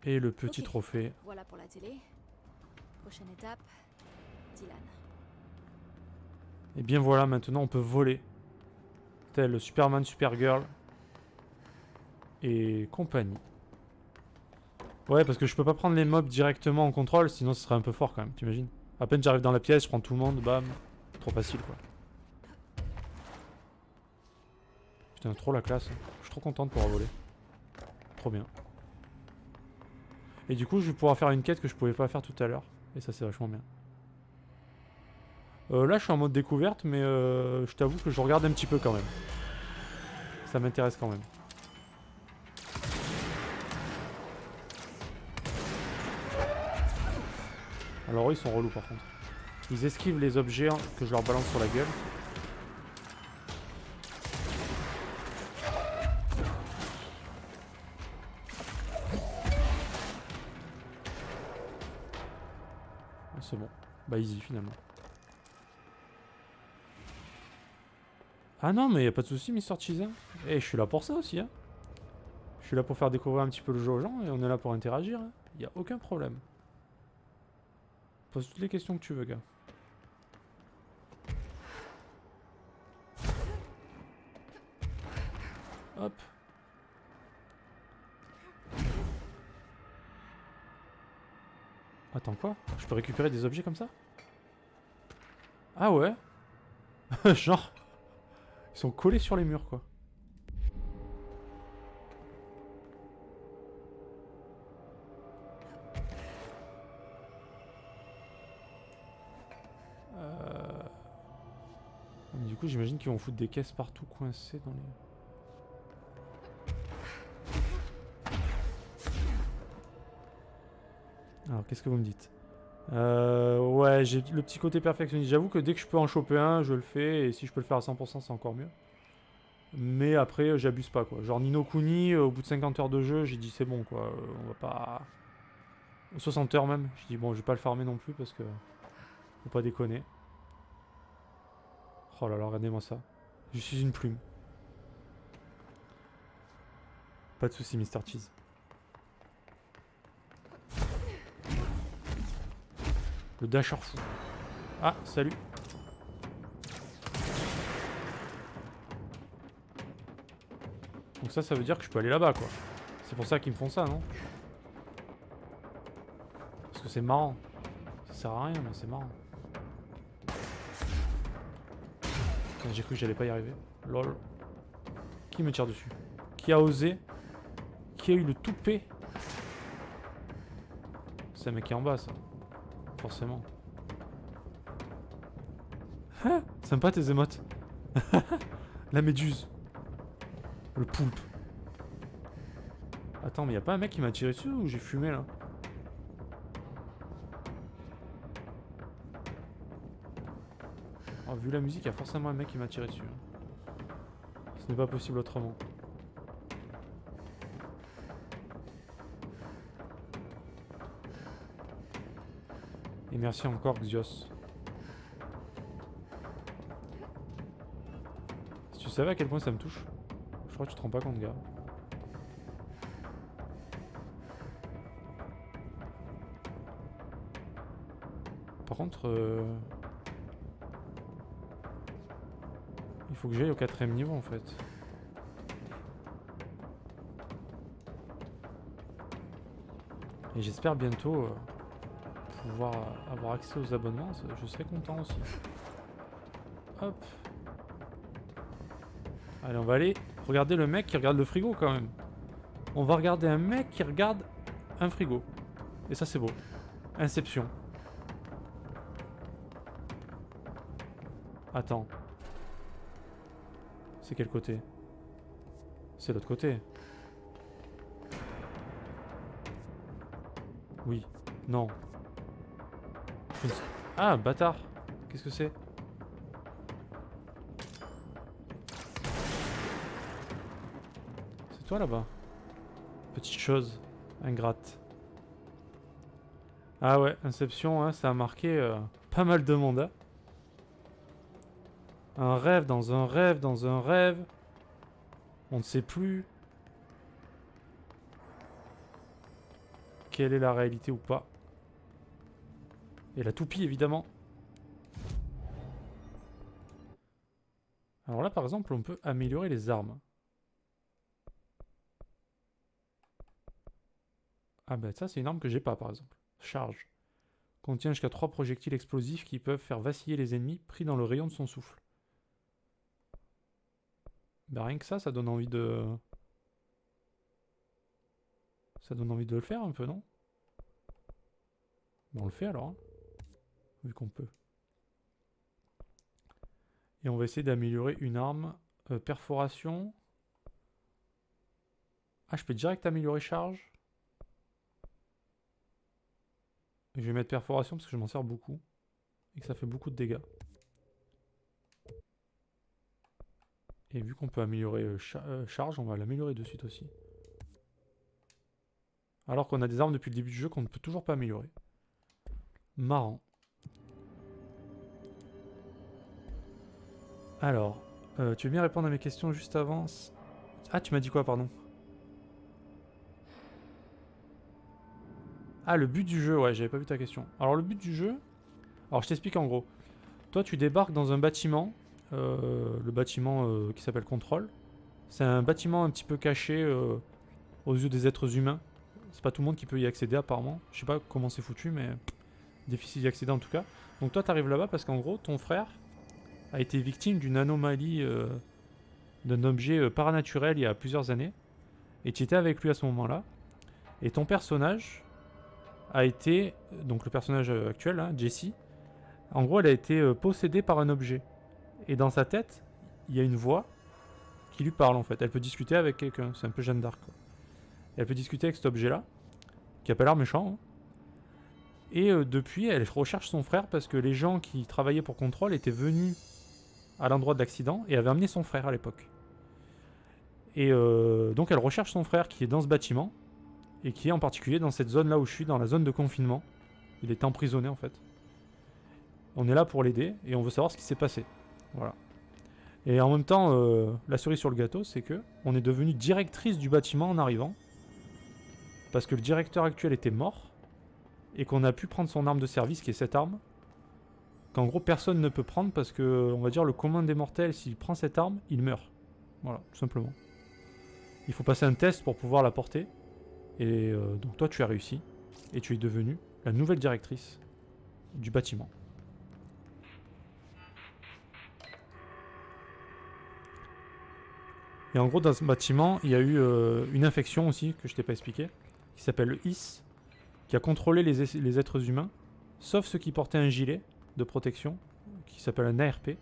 Et le petit Ok, trophée. voilà pour la télé. Prochaine étape, Dylan. Et bien voilà, maintenant on peut voler. Tel Superman, Supergirl. Et compagnie. Ouais, parce que je peux pas prendre les mobs directement en contrôle, sinon ce serait un peu fort quand même, t'imagines? À peine j'arrive dans la pièce, je prends tout le monde, bam. Trop facile quoi. Putain, trop la classe. Je suis trop content de pouvoir voler. Trop bien. Et du coup, je vais pouvoir faire une quête que je pouvais pas faire tout à l'heure. Et ça, c'est vachement bien. Là, je suis en mode découverte, mais je t'avoue que je regarde un petit peu quand même. Ça m'intéresse quand même. Alors eux, ils sont relous par contre. Ils esquivent les objets que je leur balance sur la gueule. Ah, c'est bon. Bah easy finalement. Ah non, mais y a pas de souci, Mister Cheese. Hein. Eh, je suis là pour ça aussi. Hein. Je suis là pour faire découvrir un petit peu le jeu aux gens et on est là pour interagir. Hein. Y a aucun problème. Pose toutes les questions que tu veux, gars. Hop. Attends, quoi? Je peux récupérer des objets comme ça? Ah ouais? Genre, ils sont collés sur les murs, quoi. Mais du coup, j'imagine qu'ils vont foutre des caisses partout coincées dans les... Alors, qu'est-ce que vous me dites? Ouais, j'ai le petit côté perfectionniste. J'avoue que dès que je peux en choper un, je le fais. Et si je peux le faire à 100%, c'est encore mieux. Mais après, j'abuse pas, quoi. Genre Nino Kuni, au bout de 50 heures de jeu, j'ai dit c'est bon, quoi. On va pas... 60 heures même. J'ai dit bon, je vais pas le farmer non plus parce que... Faut pas déconner. Oh là là, regardez-moi ça. Je suis une plume. Pas de soucis, Mister Cheese. Le dasher fou. Ah, salut. Donc ça veut dire que je peux aller là-bas, quoi. C'est pour ça qu'ils me font ça, non? Parce que c'est marrant. Ça sert à rien, mais c'est marrant. Putain, j'ai cru que j'allais pas y arriver. Lol. Qui me tire dessus? Qui a osé? Qui a eu le toupet? C'est un mec qui est en bas, ça. Forcément. Ah, sympa tes émotes. La méduse. Le poulpe. Attends, mais y a pas un mec qui m'a tiré dessus ou j'ai fumé là? Oh, vu la musique, y a forcément un mec qui m'a tiré dessus. Ce n'est pas possible autrement. Et merci encore, Xios. Si tu savais à quel point ça me touche, je crois que tu te rends pas compte, gars. Par contre, il faut que j'aille au 4ème niveau en fait. Et j'espère bientôt pouvoir avoir accès aux abonnements, je serai content aussi. Hop. Allez, on va aller regarder le mec qui regarde le frigo quand même. On va regarder un mec qui regarde un frigo. Et ça c'est beau. Inception. Attends. C'est quel côté? C'est l'autre côté. Oui. Non. Ah, bâtard. Qu'est-ce que c'est? C'est toi là-bas. Petite chose. Ingrate. Ah ouais, Inception, hein, ça a marqué pas mal de monde. Hein. Un rêve dans un rêve dans un rêve. On ne sait plus. quelle est la réalité ou pas. Et la toupie, évidemment. Alors là, par exemple, on peut améliorer les armes. Ah bah ça, c'est une arme que j'ai pas, par exemple. Charge. Contient jusqu'à 3 projectiles explosifs qui peuvent faire vaciller les ennemis pris dans le rayon de son souffle. Bah rien que ça donne envie de... Ça donne envie de le faire un peu, non? Bon, on le fait alors, hein, vu qu'on peut. Et on va essayer d'améliorer une arme. Perforation. Ah, je peux direct améliorer charge. Et je vais mettre perforation parce que je m'en sers beaucoup. Et que ça fait beaucoup de dégâts. Et vu qu'on peut améliorer charge, on va l'améliorer de suite aussi. Alors qu'on a des armes depuis le début du jeu qu'on ne peut toujours pas améliorer. Marrant. Alors, tu veux bien répondre à mes questions juste avant? Ah, tu m'as dit quoi, pardon? Ah, le but du jeu, ouais, j'avais pas vu ta question. Alors, le but du jeu... Alors, je t'explique en gros. Toi, tu débarques dans un bâtiment, le bâtiment qui s'appelle Control. C'est un bâtiment un petit peu caché aux yeux des êtres humains. C'est pas tout le monde qui peut y accéder, apparemment. Je sais pas comment c'est foutu, mais difficile d'y accéder en tout cas. Donc, toi, t'arrives là-bas parce qu'en gros, ton frère a été victime d'une anomalie d'un objet paranormal il y a plusieurs années. Et tu étais avec lui à ce moment-là. Et ton personnage a été, donc le personnage actuel, hein, Jessie, en gros, elle a été possédée par un objet. Et dans sa tête, il y a une voix qui lui parle en fait. Elle peut discuter avec quelqu'un. C'est un peu Jeanne d'Arc. Elle peut discuter avec cet objet-là, qui a pas l'air méchant. Hein. Et depuis, elle recherche son frère parce que les gens qui travaillaient pour Control étaient venus à l'endroit de l'accident et avaient amené son frère à l'époque. Et donc elle recherche son frère qui est dans ce bâtiment et qui est en particulier dans cette zone là où je suis, dans la zone de confinement. Il est emprisonné en fait. On est là pour l'aider et on veut savoir ce qui s'est passé. Voilà. Et en même temps, la cerise sur le gâteau, c'est que on est devenu directrice du bâtiment en arrivant. Parce que le directeur actuel était mort. Et qu'on a pu prendre son arme de service, qui est cette arme. Qu'en gros, personne ne peut prendre parce que, on va dire, le commun des mortels, s'il prend cette arme, il meurt. Voilà, tout simplement. Il faut passer un test pour pouvoir la porter. Et donc toi, tu as réussi. Et tu es devenue la nouvelle directrice du bâtiment. Et en gros, dans ce bâtiment, il y a eu une infection aussi, que je t'ai pas expliqué, qui s'appelle le IS, qui a contrôlé les êtres humains, sauf ceux qui portaient un gilet de protection, qui s'appelle un ARP,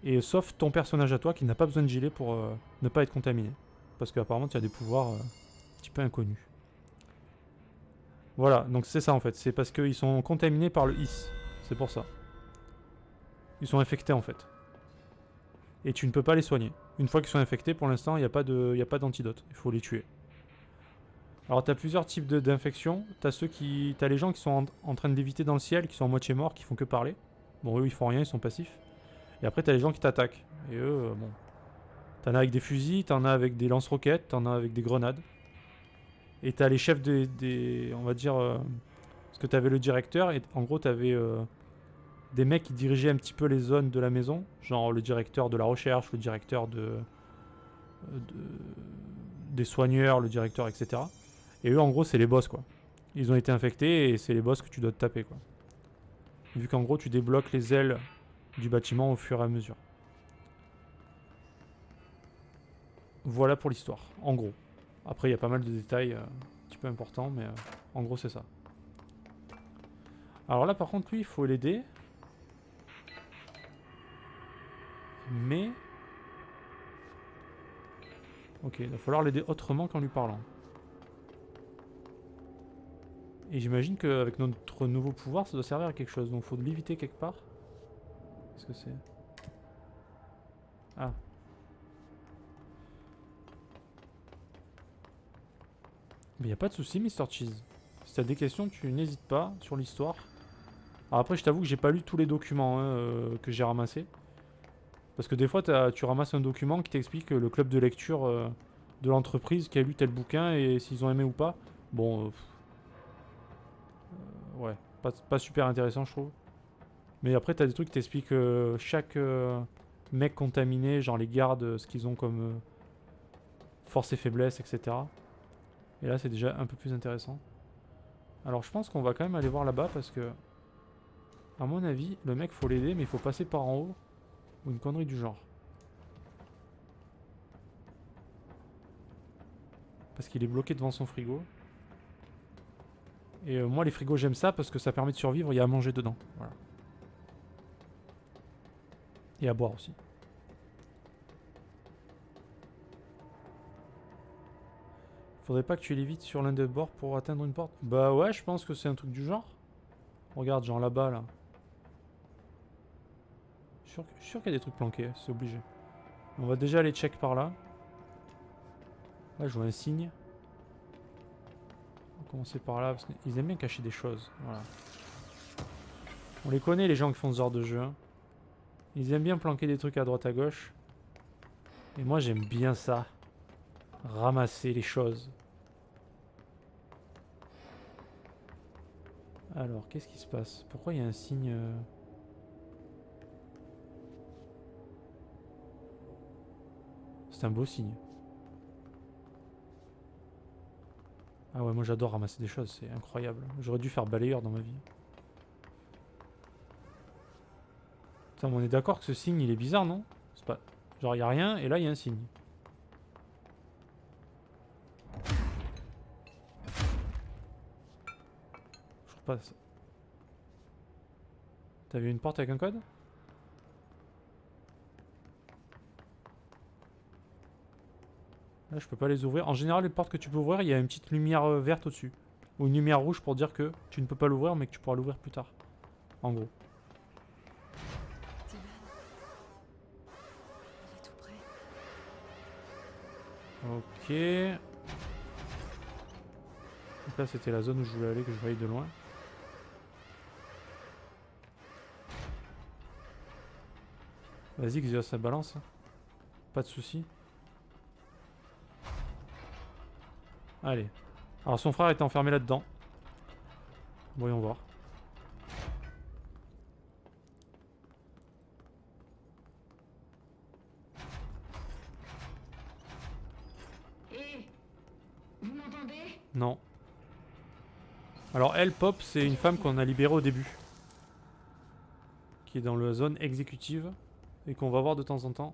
et sauf ton personnage à toi, qui n'a pas besoin de gilet pour ne pas être contaminé. Parce qu'apparemment, tu as des pouvoirs un petit peu inconnus. Voilà, donc c'est ça en fait, c'est parce qu'ils sont contaminés par le IS, c'est pour ça. Ils sont infectés en fait. Et tu ne peux pas les soigner. Une fois qu'ils sont infectés, pour l'instant, il n'y a pas d'antidote. Il faut les tuer. Alors, tu as plusieurs types d'infections. Tu as les gens qui sont en train de léviter dans le ciel, qui sont à moitié morts, qui font que parler. Bon, eux, ils font rien, ils sont passifs. Et après, tu as les gens qui t'attaquent. Et eux, bon. T'en as avec des fusils, t'en as avec des lance-roquettes, t'en as avec des grenades. Et tu as les chefs on va dire... parce que tu avais le directeur, et en gros, tu avais... des mecs qui dirigeaient un petit peu les zones de la maison, genre le directeur de la recherche, le directeur des soigneurs, le directeur, etc. Et eux, en gros, c'est les boss, quoi. Ils ont été infectés et c'est les boss que tu dois te taper, quoi. Vu qu'en gros, tu débloques les ailes du bâtiment au fur et à mesure. Voilà pour l'histoire, en gros. Après, il y a pas mal de détails un petit peu importants, mais en gros, c'est ça. Alors là, par contre, lui, il faut l'aider. Mais... ok, il va falloir l'aider autrement qu'en lui parlant. Et j'imagine qu'avec notre nouveau pouvoir, ça doit servir à quelque chose. Donc il faut l'éviter quelque part. Qu'est-ce que c'est? Ah. Mais y a pas de souci, Mr. Cheese. Si t'as des questions, tu n'hésites pas sur l'histoire. Alors après, je t'avoue que j'ai pas lu tous les documents que j'ai ramassés. Parce que des fois, tu ramasses un document qui t'explique le club de lecture de l'entreprise qui a lu tel bouquin et s'ils ont aimé ou pas. Bon, ouais, pas super intéressant, je trouve. Mais après, t'as des trucs qui t'expliquent chaque mec contaminé, genre les gardes, ce qu'ils ont comme force et faiblesse, etc. Et là, c'est déjà un peu plus intéressant. Alors, je pense qu'on va quand même aller voir là-bas parce que, à mon avis, le mec, faut l'aider, mais il faut passer par en haut. Ou une connerie du genre. Parce qu'il est bloqué devant son frigo. Et moi, les frigos, j'aime ça parce que ça permet de survivre, il y a à manger dedans. Voilà. Et à boire aussi. Faudrait pas que tu ailles vite sur l'un des bords pour atteindre une porte. Bah ouais, je pense que c'est un truc du genre. Regarde, genre là-bas, là. Je suis sûr qu'il y a des trucs planqués, c'est obligé. On va déjà aller check par là. Là, je vois un signe. On va commencer par là, parce qu'ils aiment bien cacher des choses. Voilà. On les connaît, les gens qui font ce genre de jeu. Hein. Ils aiment bien planquer des trucs à droite à gauche. Et moi, j'aime bien ça. Ramasser les choses. Alors, qu'est-ce qui se passe? Pourquoi il y a un signe... C'est un beau signe. Ah ouais, moi j'adore ramasser des choses, c'est incroyable. J'aurais dû faire balayeur dans ma vie. Putain, mais on est d'accord que ce signe il est bizarre, non? C'est pas... Genre il y a rien et là il y a un signe. Je repasse. T'as vu une porte avec un code? Là je peux pas les ouvrir. En général les portes que tu peux ouvrir, il y a une petite lumière verte au-dessus. Ou une lumière rouge pour dire que tu ne peux pas l'ouvrir mais que tu pourras l'ouvrir plus tard. En gros. Dylan. Il est tout près. Ok. Donc là c'était la zone où je voulais aller, que je voyais de loin. Vas-y Xia, ça balance. Pas de soucis. Allez. Alors son frère était enfermé là-dedans. Voyons voir. Hé, vous m'entendez? Non. Alors elle, Pop, c'est une femme qu'on a libérée au début. Qui est dans la zone exécutive. Et qu'on va voir de temps en temps.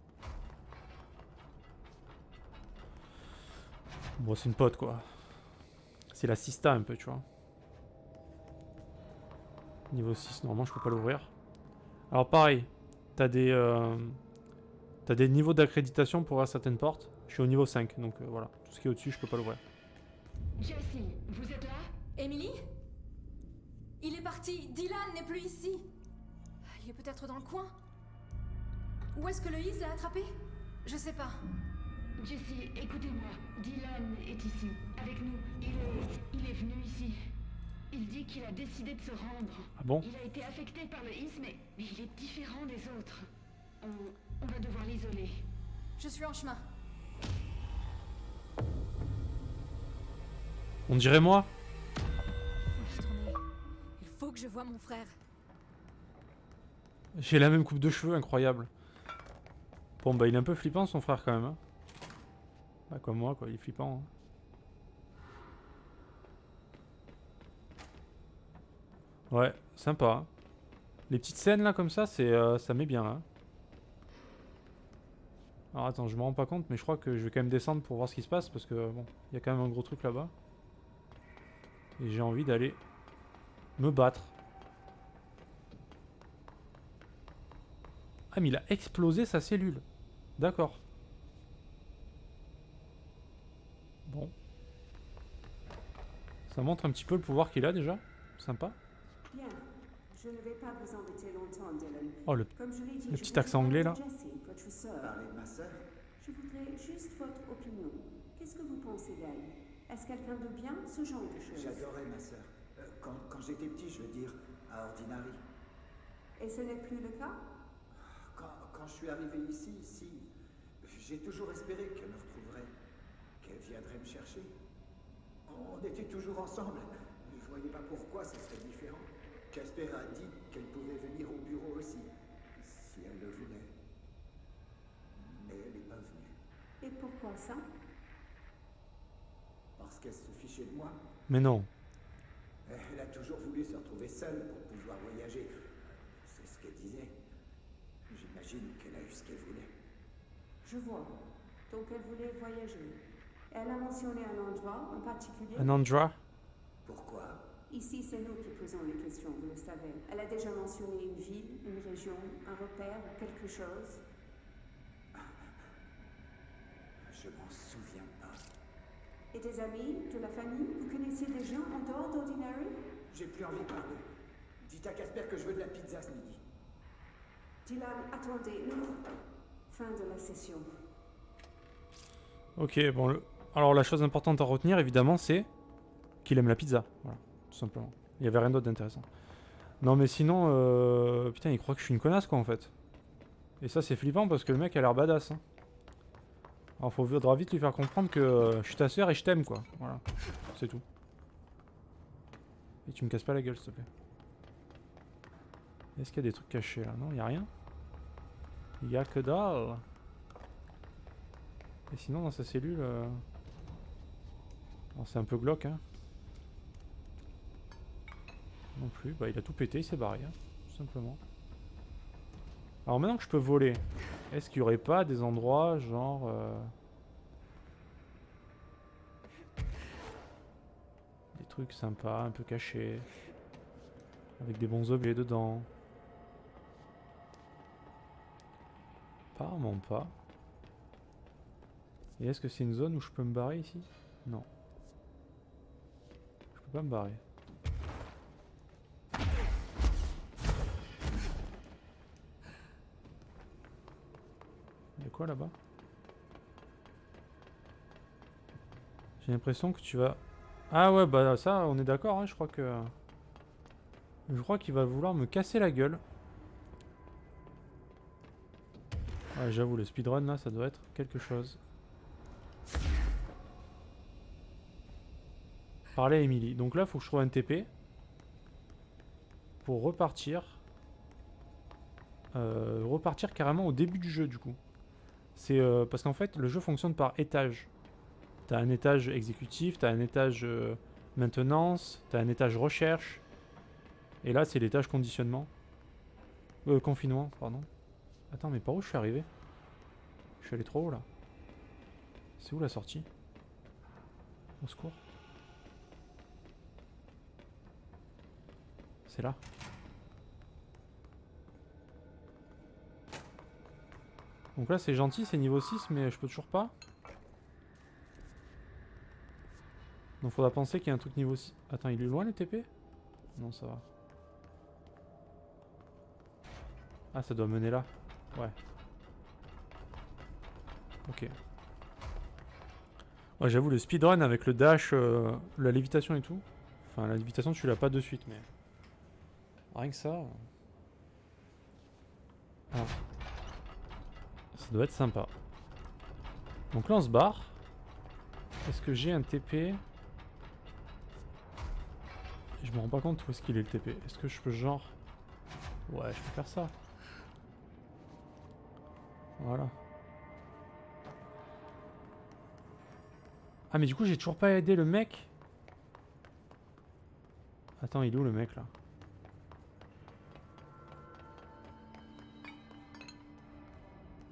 Bon, c'est une pote quoi. C'est la Sista un peu, tu vois. Niveau 6, normalement je peux pas l'ouvrir. Alors pareil, t'as des niveaux d'accréditation pour ouvrir certaines portes. Je suis au niveau 5, donc voilà. Tout ce qui est au-dessus, je peux pas l'ouvrir. Jessie, vous êtes là? Emily? Il est parti. Dylan n'est plus ici. Il est peut-être dans le coin. Où est-ce que le Is l'a attrapé? Je sais pas. Jessie, écoutez-moi. Dylan est ici, avec nous. Il est venu ici. Il dit qu'il a décidé de se rendre. Ah bon? Il a été affecté par le Is, mais il est différent des autres. On va devoir l'isoler. Je suis en chemin. On dirait moi? Faut y retourner. Il faut que je voie mon frère. J'ai la même coupe de cheveux, incroyable. Bon bah il est un peu flippant son frère quand même. Hein. Bah comme moi quoi, il est flippant. Hein. Ouais, sympa. Hein. Les petites scènes là comme ça, ça met bien là. Alors attends, je me rends pas compte, mais je crois que je vais quand même descendre pour voir ce qui se passe parce que bon, il y a quand même un gros truc là-bas. Et j'ai envie d'aller me battre. Ah mais il a explosé sa cellule. D'accord. Bon. Ça montre un petit peu le pouvoir qu'il a déjà. Sympa. Bien, je ne vais pas vous embêter longtemps, Dylan. Oh le... Comme je l'ai dit, le je petit voudrais accent anglais, parler là. de Jessie, votre sœur. Parler de ma sœur? Je voudrais juste votre opinion. Qu'est-ce que vous pensez d'elle? Est-ce quelqu'un de bien, ce genre de choses? J'adorais ma sœur. Quand j'étais petit, je veux dire, à Ordinary. Et ce n'est plus le cas? Quand je suis arrivé ici, j'ai toujours espéré qu'elle me retrouverait, qu'elle viendrait me chercher. On était toujours ensemble. ne voyais pas pourquoi ce serait différent. Casper a dit qu'elle pouvait venir au bureau aussi, si elle le voulait. Mais elle n'est pas venue, Et pourquoi ça? parce qu'elle se fichait de moi. Mais non. Elle a toujours voulu se retrouver seule pour pouvoir voyager. C'est ce qu'elle disait. J'imagine qu'elle a eu ce qu'elle voulait. Je vois. Donc elle voulait voyager. Elle a mentionné un endroit en particulier? Anandra? Pourquoi? Ici, c'est nous qui posons les questions, vous le savez. Elle a déjà mentionné une ville, une région, un repère, quelque chose. Je m'en souviens pas. Et des amis, de la famille? Vous connaissiez des gens en dehors d'Ordinary? J'ai plus envie de parler. Dites à Casper que je veux de la pizza ce midi. Dylan, attendez, nous... Fin de la session. Ok, bon. Alors la chose importante à retenir, évidemment, c'est qu'il aime la pizza. Voilà, tout simplement. Il n'y avait rien d'autre d'intéressant. Non, mais sinon, putain, il croit que je suis une connasse, quoi, en fait. Et ça, c'est flippant parce que le mec a l'air badass. Hein. Alors, faudra vite lui faire comprendre que je suis ta sœur et je t'aime, quoi. Voilà, c'est tout. Et tu me casses pas la gueule, s'il te plaît. Est-ce qu'il y a des trucs cachés là? Non, il n'y a rien. Il y a que dalle. Et sinon, dans sa cellule... Alors, c'est un peu glauque, hein. Non plus. Bah, il a tout pété, il s'est barré, hein, tout simplement. Alors, maintenant que je peux voler, est-ce qu'il n'y aurait pas des endroits, genre... des trucs sympas, un peu cachés, avec des bons objets dedans? Apparemment pas. Et est-ce que c'est une zone où je peux me barrer ici? Non. Je peux pas me barrer. Il y a quoi là-bas? J'ai l'impression que tu vas... Ah ouais, bah ça, on est d'accord, hein, je crois que... Je crois qu'il va vouloir me casser la gueule. Ouais, j'avoue, le speedrun là, ça doit être quelque chose. Parler à Emily. Donc là, il faut que je trouve un TP. Pour repartir. Repartir carrément au début du jeu, du coup. C'est parce qu'en fait, le jeu fonctionne par étage. T'as un étage exécutif, t'as un étage maintenance, t'as un étage recherche. Et là, c'est l'étage conditionnement. Confinement, pardon. Attends, mais par où je suis arrivé? Je suis allé trop haut là. C'est où la sortie? Au secours. C'est là. Donc là c'est gentil, c'est niveau 6 mais je peux toujours pas. Donc faudra penser qu'il y a un truc niveau 6. Attends, il est loin le TP? Non, ça va. Ah, ça doit mener là. Ouais. Ok. Ouais, j'avoue, le speedrun avec le dash, la lévitation et tout. Enfin, la lévitation, tu l'as pas de suite, mais... Rien que ça... Ah. Ça doit être sympa. Donc là, on se barre. Est-ce que j'ai un TP? Je me rends pas compte où est-ce qu'il est le TP. Est-ce que je peux genre... Ouais, je peux faire ça. Voilà. Ah mais du coup j'ai toujours pas aidé le mec. Attends, il est où le mec là?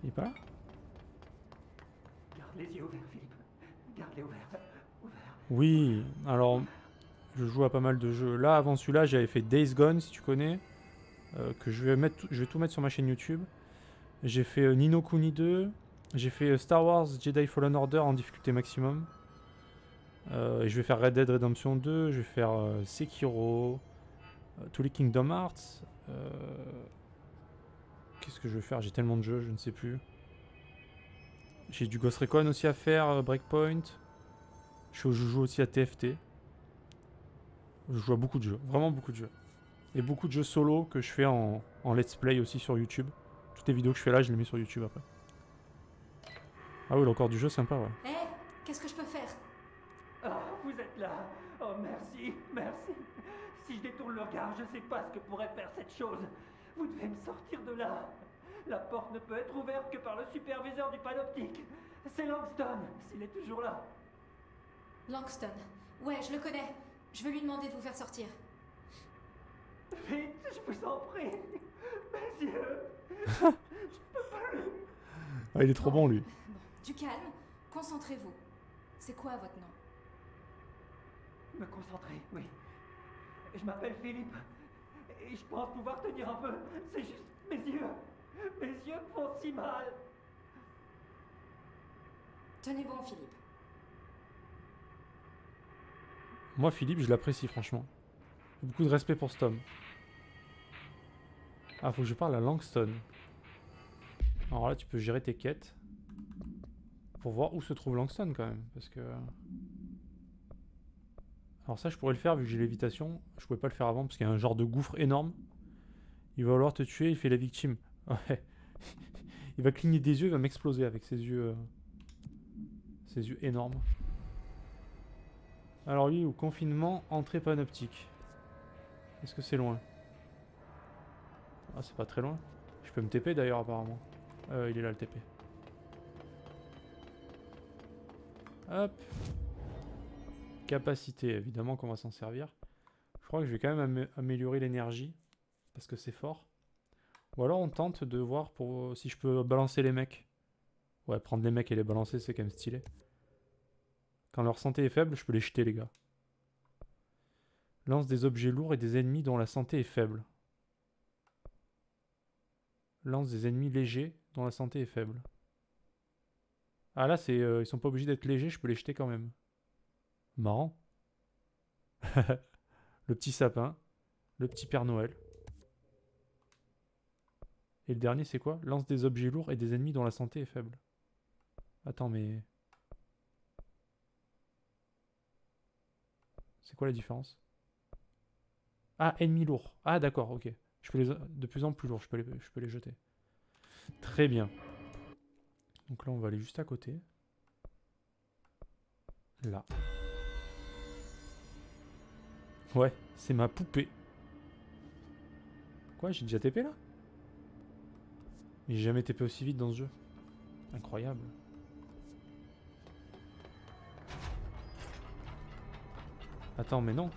Il est pas là? Garde les yeux ouverts, Philippe. Garde-les ouverts. Oui, alors je joue à pas mal de jeux. Là avant celui-là j'avais fait Days Gone si tu connais. Que je vais tout mettre sur ma chaîne YouTube. J'ai fait Ni no Kuni 2. J'ai fait Star Wars Jedi Fallen Order en difficulté maximum. Et je vais faire Red Dead Redemption 2. Je vais faire Sekiro. Tous les Kingdom Hearts. Qu'est-ce que je vais faire? J'ai tellement de jeux, je ne sais plus. J'ai du Ghost Recon aussi à faire, Breakpoint. Je joue aussi à TFT. Je joue à beaucoup de jeux, vraiment beaucoup de jeux. Et beaucoup de jeux solo que je fais en let's play aussi sur YouTube. Toutes les vidéos que je fais là, je les mets sur YouTube après. Ah oui, il y a encore du jeu sympa, ouais. Hé, qu'est-ce que je peux faire? Vous êtes là. Oh, merci, merci. Si je détourne le regard, je sais pas ce que pourrait faire cette chose. Vous devez me sortir de là. La porte ne peut être ouverte que par le superviseur du panoptique. C'est Langston, s'il est toujours là. Langston. Ouais, je le connais. Je vais lui demander de vous faire sortir. Vite, je vous en prie. Mes yeux. Ah, il est trop bon, lui. Bon, du calme. Concentrez-vous. C'est quoi votre nom? Me concentrer, oui. Je m'appelle Philippe. Et je pense pouvoir tenir un peu. C'est juste mes yeux. Mes yeux font si mal. Tenez bon, Philippe. Moi, Philippe, je l'apprécie, franchement. J'ai beaucoup de respect pour cet homme. Ah, faut que je parle à Langston. Alors là, tu peux gérer tes quêtes. Pour voir où se trouve Langston, quand même. Parce que... Alors ça, je pourrais le faire, vu que j'ai lévitation. Je pouvais pas le faire avant, parce qu'il y a un genre de gouffre énorme. Il va vouloir te tuer, il fait la victime. Ouais. Il va cligner des yeux, il va m'exploser avec ses yeux... ses yeux énormes. Alors lui, au confinement, entrée panoptique. Est-ce que c'est loin? Ah, c'est pas très loin. Je peux me TP d'ailleurs, apparemment. Il est là, le TP. Hop. Capacité, évidemment qu'on va s'en servir. Je crois que je vais quand même améliorer l'énergie. Parce que c'est fort. Ou alors on tente de voir pour si je peux balancer les mecs. Ouais, prendre les mecs et les balancer, c'est quand même stylé. Quand leur santé est faible, je peux les jeter, les gars. Lance des objets lourds et des ennemis dont la santé est faible. Lance des ennemis légers dont la santé est faible. Ah là, c'est ils sont pas obligés d'être légers, je peux les jeter quand même. Marrant. Le petit sapin. Le petit Père Noël. Et le dernier, c'est quoi? Lance des objets lourds et des ennemis dont la santé est faible. Attends, mais... C'est quoi la différence? Ah, ennemis lourds. Ah, d'accord, ok. Je peux les... De plus en plus lourds, je peux les jeter. Très bien. Donc là, on va aller juste à côté. Là. Ouais, c'est ma poupée. Quoi, j'ai déjà TP là? Mais j'ai jamais TP aussi vite dans ce jeu. Incroyable. Attends, mais non.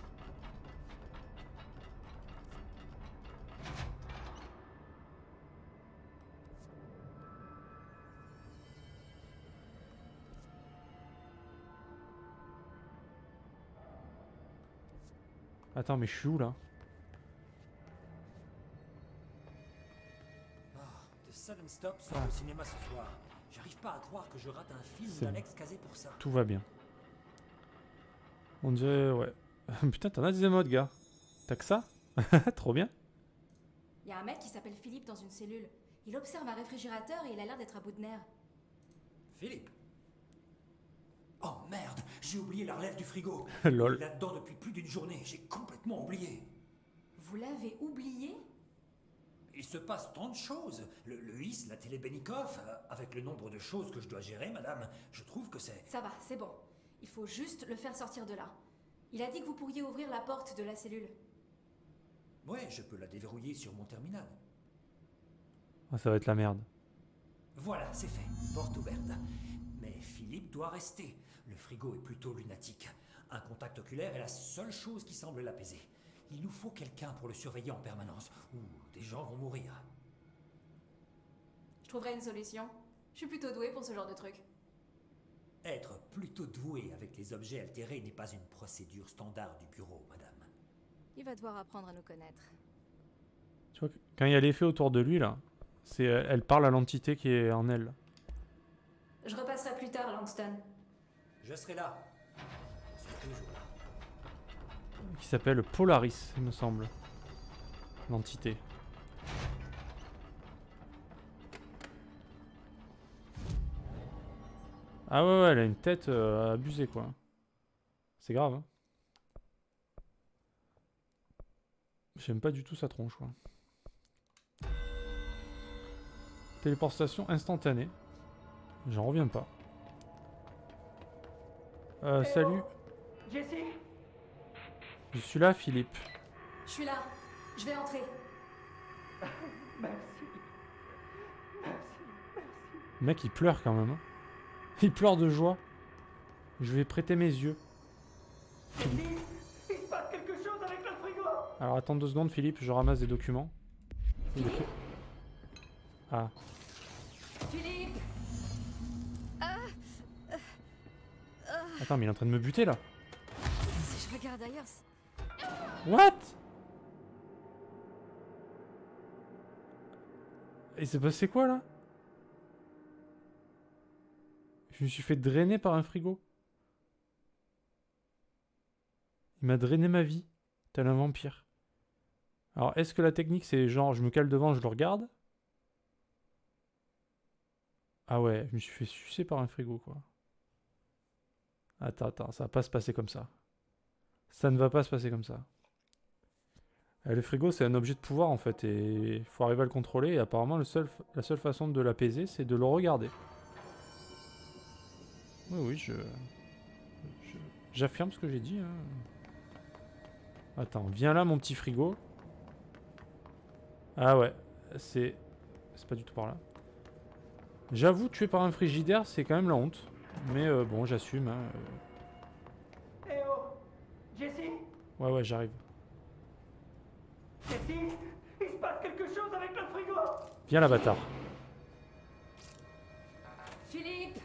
Attends, mais je suis où là? The Sudden Stop sort au cinéma ce soir. J'arrive pas à croire que je rate un film d'Alex casé pour ça. Tout va bien. On dirait, ouais. Putain, t'en as des émotes, gars. T'as que ça? Trop bien. Il y a un mec qui s'appelle Philippe dans une cellule. Il observe un réfrigérateur et il a l'air d'être à bout de nerfs. Philippe? Oh merde, j'ai oublié la relève du frigo. Lol. Il est là-dedans depuis plus d'une journée, j'ai complètement oublié. Vous l'avez oublié? Il se passe tant de choses. Le HIS, la télé Benikoff, avec le nombre de choses que je dois gérer, madame, je trouve que c'est... Ça va, c'est bon. Il faut juste le faire sortir de là. Il a dit que vous pourriez ouvrir la porte de la cellule. Ouais, je peux la déverrouiller sur mon terminal. Ah, ça va être la merde. Voilà, c'est fait. Porte ouverte. Mais Philippe doit rester. Le frigo est plutôt lunatique. Un contact oculaire est la seule chose qui semble l'apaiser. Il nous faut quelqu'un pour le surveiller en permanence, ou des gens vont mourir. Je trouverai une solution. Je suis plutôt douée pour ce genre de truc. Être plutôt doué avec les objets altérés n'est pas une procédure standard du bureau, madame. Il va devoir apprendre à nous connaître. Tu vois, quand il y a l'effet autour de lui, là, c'est elle parle à l'entité qui est en elle. Je repasserai plus tard, Langston. Je serai là. Je suis toujours là. Qui s'appelle Polaris, il me semble. L'entité. Ah ouais, elle a une tête abusée, quoi. C'est grave, hein. J'aime pas du tout sa tronche, quoi. Téléportation instantanée. J'en reviens pas. Salut. Jessie? Je suis là, Philippe. Je suis là. Je vais entrer. Merci. Merci. Le mec, il pleure quand même. Hein. Il pleure de joie. Je vais prêter mes yeux. Jessie, il se passe quelque chose avec le frigo. Alors attends 2 secondes, Philippe, je ramasse des documents. Ah. Philippe! Attends, mais il est en train de me buter là. Si je regarde ailleurs, What? Et c'est passé quoi là? Je me suis fait drainer par un frigo. Il m'a drainé ma vie, tel un vampire. Alors, est-ce que la technique, c'est genre, je me cale devant, je le regarde? Ah ouais, je me suis fait sucer par un frigo, quoi. Attends, ça va pas se passer comme ça. Ça ne va pas se passer comme ça. Le frigo, c'est un objet de pouvoir, en fait, et il faut arriver à le contrôler, et apparemment, la seule façon de l'apaiser, c'est de le regarder. Oui, j'affirme ce que j'ai dit, hein. Attends, viens là, mon petit frigo. Ah ouais, c'est pas du tout par là. J'avoue, tuer par un frigidaire, c'est quand même la honte. Mais bon, j'assume. Hein. Eh oh! Jessie? Ouais, j'arrive. Jessie? Il se passe quelque chose avec le frigo! Viens là, bâtard. Philippe!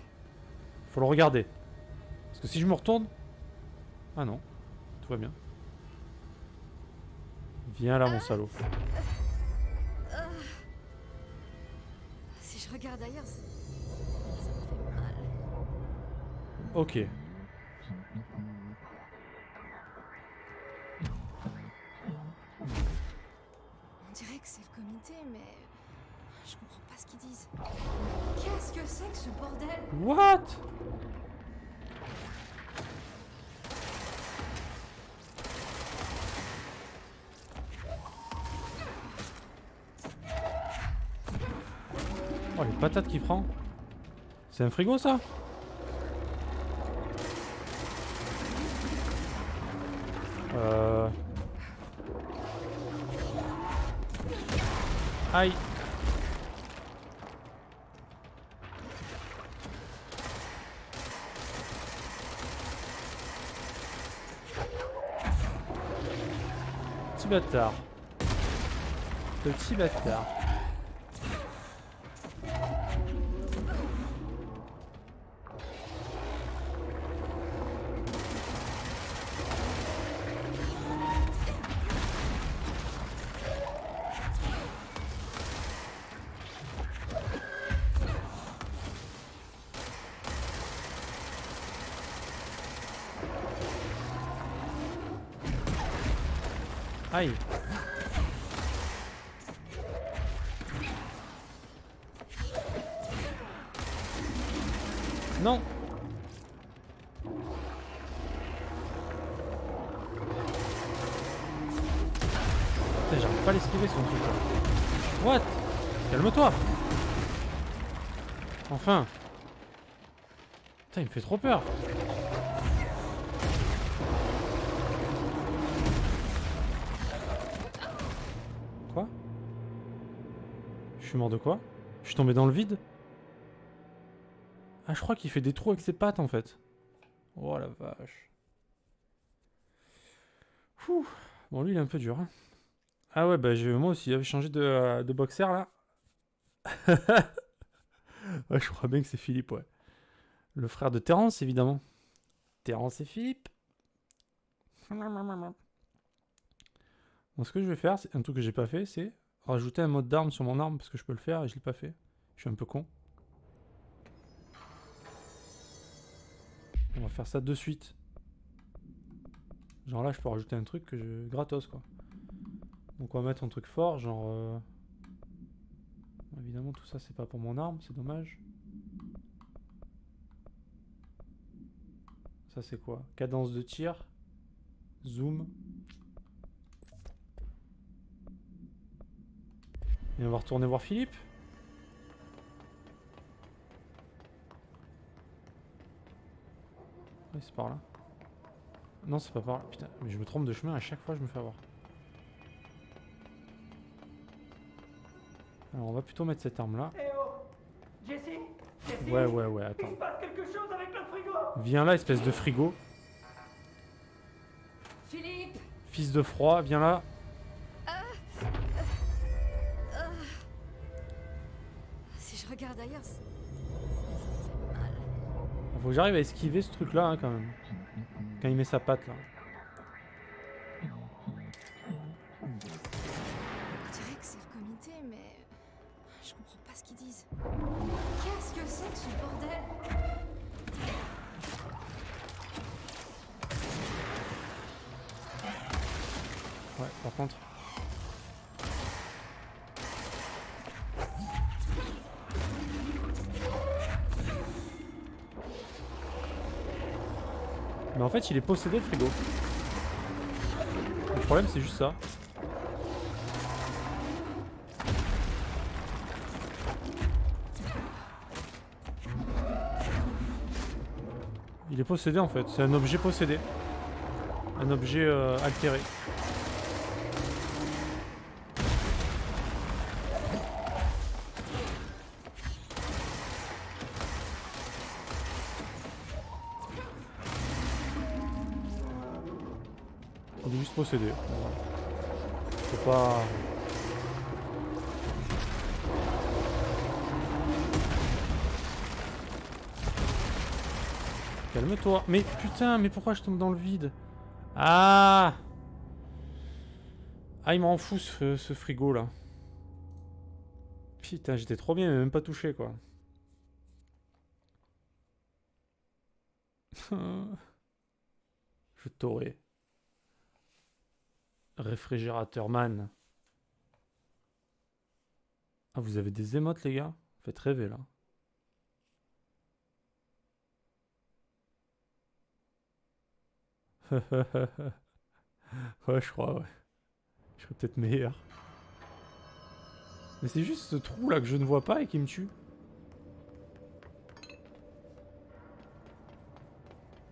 Faut le regarder. Parce que si je me retourne... Ah non, tout va bien. Viens là, mon salaud. Si je regarde ailleurs, ça me fait mal. Ok. On dirait que c'est le comité, mais je comprends pas ce qu'ils disent. Qu'est-ce que c'est que ce bordel? What? Oh, les patates qu'il prend. C'est un frigo, ça? Aïe. Petit bâtard. Petit bâtard. Aïe. Non. Putain, j'arrive pas à l'esquiver son truc là. What? Calme-toi. Enfin. Putain, il me fait trop peur. Quoi? Je suis mort de quoi? Je suis tombé dans le vide? Ah, je crois qu'il fait des trous avec ses pattes en fait. Oh la vache. Ouh. Bon, lui il est un peu dur. Hein. Ah ouais, bah moi aussi, j'avais changé de boxer là. Ouais, je crois bien que c'est Philippe, ouais. Le frère de Terence, évidemment. Terence et Philippe. Bon, ce que je vais faire, c'est un truc que j'ai pas fait, c'est rajouter un mode d'arme sur mon arme parce que je peux le faire et je l'ai pas fait. Je suis un peu con. On va faire ça de suite. Genre là, je peux rajouter un truc que je gratos quoi. Donc on va mettre un truc fort, genre. Évidemment, tout ça c'est pas pour mon arme, c'est dommage. Ça c'est quoi? Cadence de tir. Zoom. Et on va retourner voir Philippe. Oui, c'est par là. Non, c'est pas par là. Putain, mais je me trompe de chemin à chaque fois, je me fais avoir. Alors, on va plutôt mettre cette arme là. Eh oh Jessie Jessie Ouais, Il attends. se passe quelque chose avec le frigo. Viens là, espèce de frigo. Philippe! Fils de froid, viens là. Si je regarde ailleurs, Faut que j'arrive à esquiver ce truc là, hein, quand même. Quand il met sa patte là. on dirait que c'est le comité, mais je comprends pas ce qu'ils disent. Qu'est-ce que c'est que ce bordel? Ouais, par contre. Mais en fait, il est possédé le frigo. Le problème, c'est juste ça. Il est possédé en fait. C'est un objet possédé. Un objet altéré. Il est juste possédé. C'est pas... Calme-toi. Mais putain, mais pourquoi je tombe dans le vide? Ah! Ah, il m'en fout ce frigo là. Putain, j'étais trop bien, mais même pas touché quoi. Je t'aurais. Réfrigérateur man. Ah, vous avez des émotes les gars? Faites rêver là. Ouais, je crois, ouais. Je serais peut-être meilleur. Mais c'est juste ce trou là que je ne vois pas et qui me tue.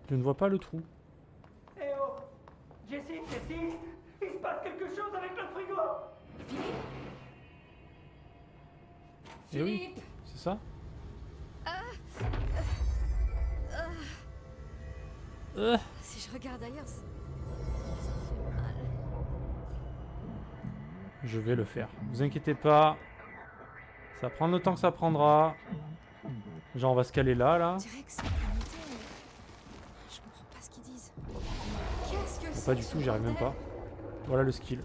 Je ne vois pas le trou. Eh oh Jessie il se passe quelque chose avec le frigo. Eh oui, Philippe! c'est ça? Si je regarde ailleurs, ça me fait mal. Je vais le faire. Vous inquiétez pas. Ça va prendre le temps que ça prendra. Genre on va se caler là. On dirait que c'est le comité, mais je comprends pas ce qu'ils disent. Qu'est-ce que c'est Pas que du ce tout, j'y arrive même bordel? pas. Voilà le skill.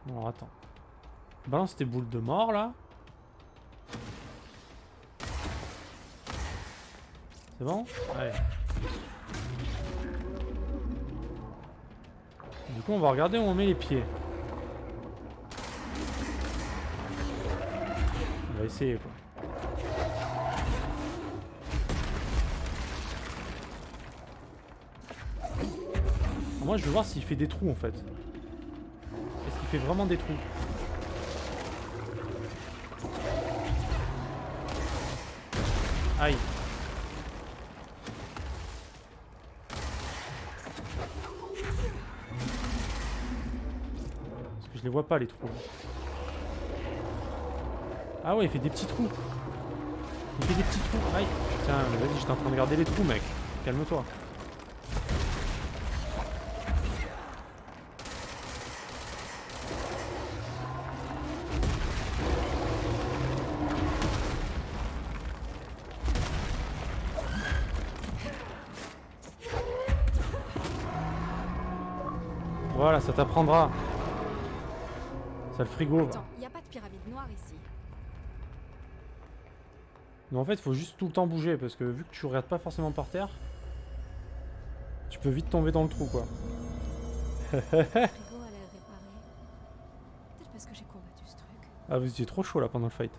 Alors attends. Balance tes boules de mort là. C'est bon? Allez. Du coup on va regarder où on met les pieds. On va essayer quoi. Moi je veux voir s'il fait des trous en fait. Est-ce qu'il fait vraiment des trous? Aïe. Parce que je les vois pas les trous. Ah ouais, il fait des petits trous. Il fait des petits trous. Aïe. Putain, mais vas-y, j'étais en train de regarder les trous, mec. Calme-toi. Voilà, ça t'apprendra. Ça le frigo. Attends, y a pas de pyramide noire ici. Mais en fait, il faut juste tout le temps bouger parce que vu que tu regardes pas forcément par terre, tu peux vite tomber dans le trou quoi. Le frigo a l'air réparé. Peut-être parce que j'ai combattu ce truc. Ah, vous étiez trop chaud là pendant le fight.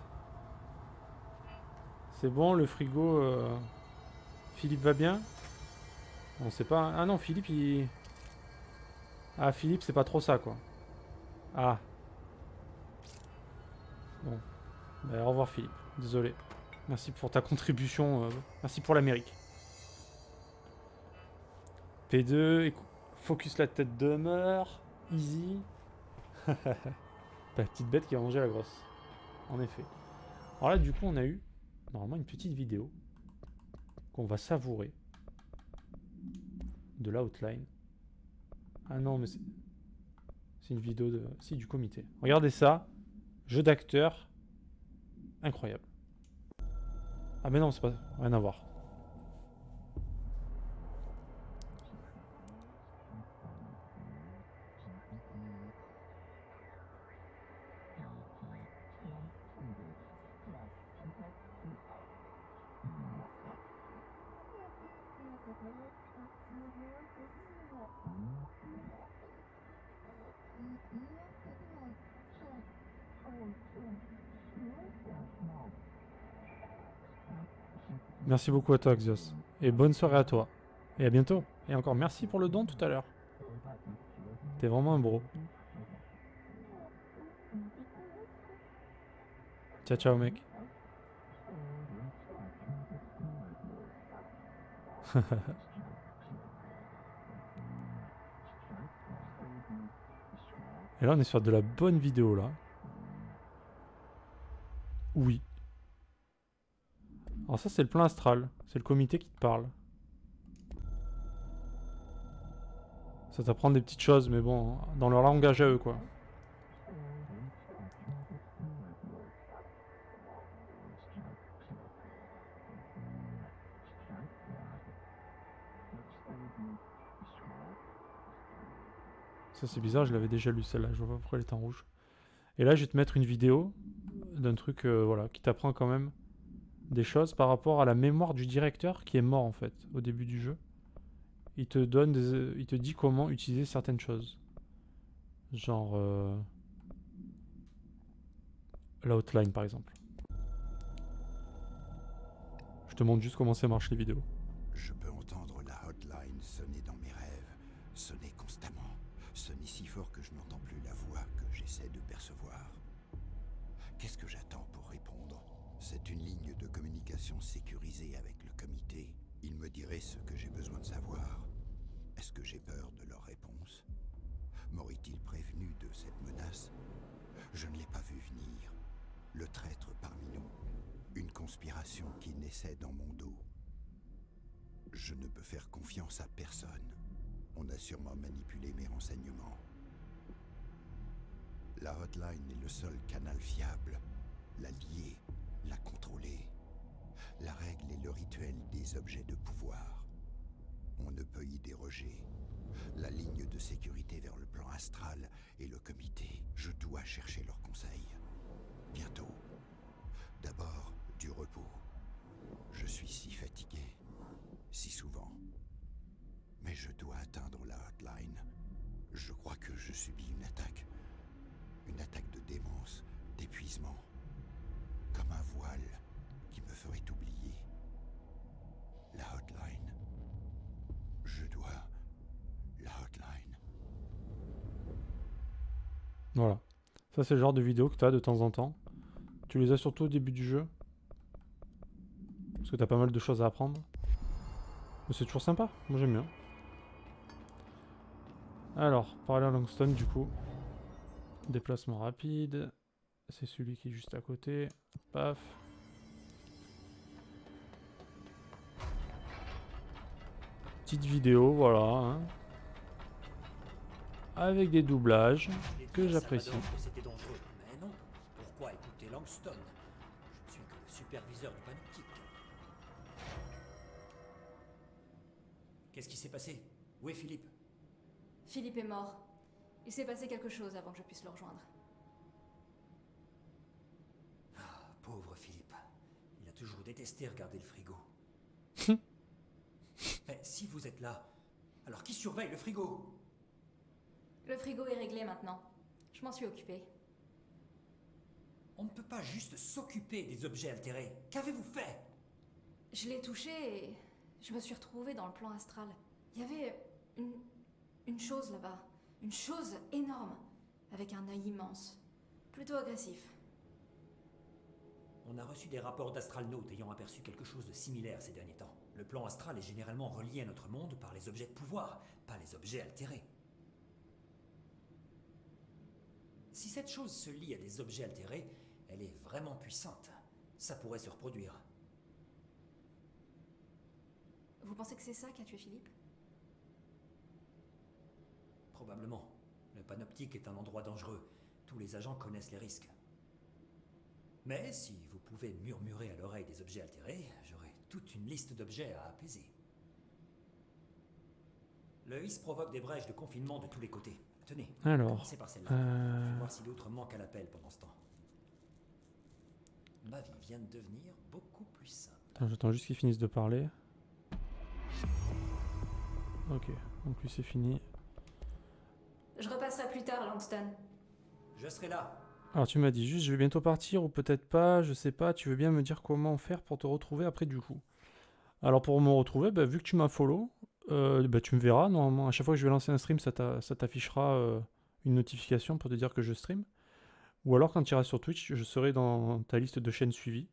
C'est bon, le frigo. Philippe va bien? On sait pas... Ah non, Philippe, il... Ah, Philippe, c'est pas trop ça, quoi. Ah. Bon. Bah, au revoir, Philippe. Désolé. Merci pour ta contribution. Merci pour l'Amérique. P2, focus la tête demeure. Easy. La petite bête qui a mangé la grosse. En effet. Alors là, du coup, on a eu normalement une petite vidéo qu'on va savourer de l'outline. Ah non, mais c'est une vidéo de... Si, du comité. Regardez ça. Jeu d'acteur. Incroyable. Ah mais non, c'est pas... Rien à voir. Merci beaucoup à toi, Axios. Et bonne soirée à toi. Et à bientôt. Et encore merci pour le don tout à l'heure. T'es vraiment un bro. Ciao, ciao, mec. Et là, on est sur de la bonne vidéo, là. Oui. Alors ça, c'est le plan astral. C'est le comité qui te parle. Ça t'apprend des petites choses, mais bon, dans leur langage à eux, quoi. Ça, c'est bizarre, je l'avais déjà lu, celle-là. Je vois pas pourquoi elle est en rouge. Et là, je vais te mettre une vidéo d'un truc, voilà, qui t'apprend quand même des choses par rapport à la mémoire du directeur qui est mort, en fait, au début du jeu. Il te donne il te dit comment utiliser certaines choses. Genre... l'outline, par exemple. Je te montre juste comment ça marche, les vidéos. Je peux entendre la hotline sonner dans mes rêves, sonner constamment, sonner si fort que je n'entends plus la voix que j'essaie de percevoir. Qu'est-ce que j'attends pour répondre? C'est une ligne de communication sécurisée avec le comité. Ils me diraient ce que j'ai besoin de savoir. Est-ce que j'ai peur de leur réponse? M'aurait-il prévenu de cette menace? Je ne l'ai pas vu venir. Le traître parmi nous. Une conspiration qui naissait dans mon dos. Je ne peux faire confiance à personne. On a sûrement manipulé mes renseignements. La hotline est le seul canal fiable. La lier, la contrôler. La règle est le rituel des objets de pouvoir. On ne peut y déroger. La ligne de sécurité vers le plan astral et le comité. Je dois chercher leurs conseils. Bientôt. D'abord, du repos. Je suis si fatigué. Si souvent. Mais je dois atteindre la hotline. Je crois que je subis une attaque. Une attaque de démence, d'épuisement. Comme un voile qui me ferait oublier. La hotline. Je dois... La hotline. Voilà. Ça, c'est le genre de vidéo que tu as de temps en temps. Tu les as surtout au début du jeu. Parce que tu as pas mal de choses à apprendre. Mais c'est toujours sympa. Moi, j'aime bien. Alors, parler à Longstone, du coup. Déplacement rapide. C'est celui qui est juste à côté. Paf. Petite vidéo, voilà. Hein. Avec des doublages que j'apprécie. Que c'était dangereux, mais non. Pourquoi écouter Langston? Je ne suis que le superviseur du panoptique. Qu'est-ce qui s'est passé? Où est Philippe? Philippe est mort. Il s'est passé quelque chose avant que je puisse le rejoindre. Ah, pauvre Philippe. Il a toujours détesté regarder le frigo. Mais si vous êtes là, alors qui surveille le frigo? Le frigo est réglé maintenant. Je m'en suis occupée. On ne peut pas juste s'occuper des objets altérés. Qu'avez-vous fait? Je l'ai touché et je me suis retrouvée dans le plan astral. Il y avait une chose là-bas. Une chose énorme. Avec un œil immense. Plutôt agressif. On a reçu des rapports d'astralnautes ayant aperçu quelque chose de similaire ces derniers temps. Le plan astral est généralement relié à notre monde par les objets de pouvoir, pas les objets altérés. Si cette chose se lie à des objets altérés, elle est vraiment puissante. Ça pourrait se reproduire. Vous pensez que c'est ça qui a tué Philippe? Probablement. Le panoptique est un endroit dangereux. Tous les agents connaissent les risques. Mais si vous pouvez murmurer à l'oreille des objets altérés, j'aurai toute une liste d'objets à apaiser. Le HIS provoque des brèches de confinement de tous les côtés. Tenez, Alors, commencez par celle-là. Je vais voir si d'autres manquent à l'appel pendant ce temps. Ma vie vient de devenir beaucoup plus simple. Attends, j'attends juste qu'ils finissent de parler. Ok, donc lui c'est fini. Je repasserai plus tard, Langston. Je serai là. Alors tu m'as dit juste je vais bientôt partir ou peut-être pas, je sais pas, tu veux bien me dire comment faire pour te retrouver après du coup. Alors pour me retrouver, bah, vu que tu m'as follow, bah, tu me verras normalement. À chaque fois que je vais lancer un stream, ça t'affichera une notification pour te dire que je stream. Ou alors quand tu iras sur Twitch, je serai dans ta liste de chaînes suivies.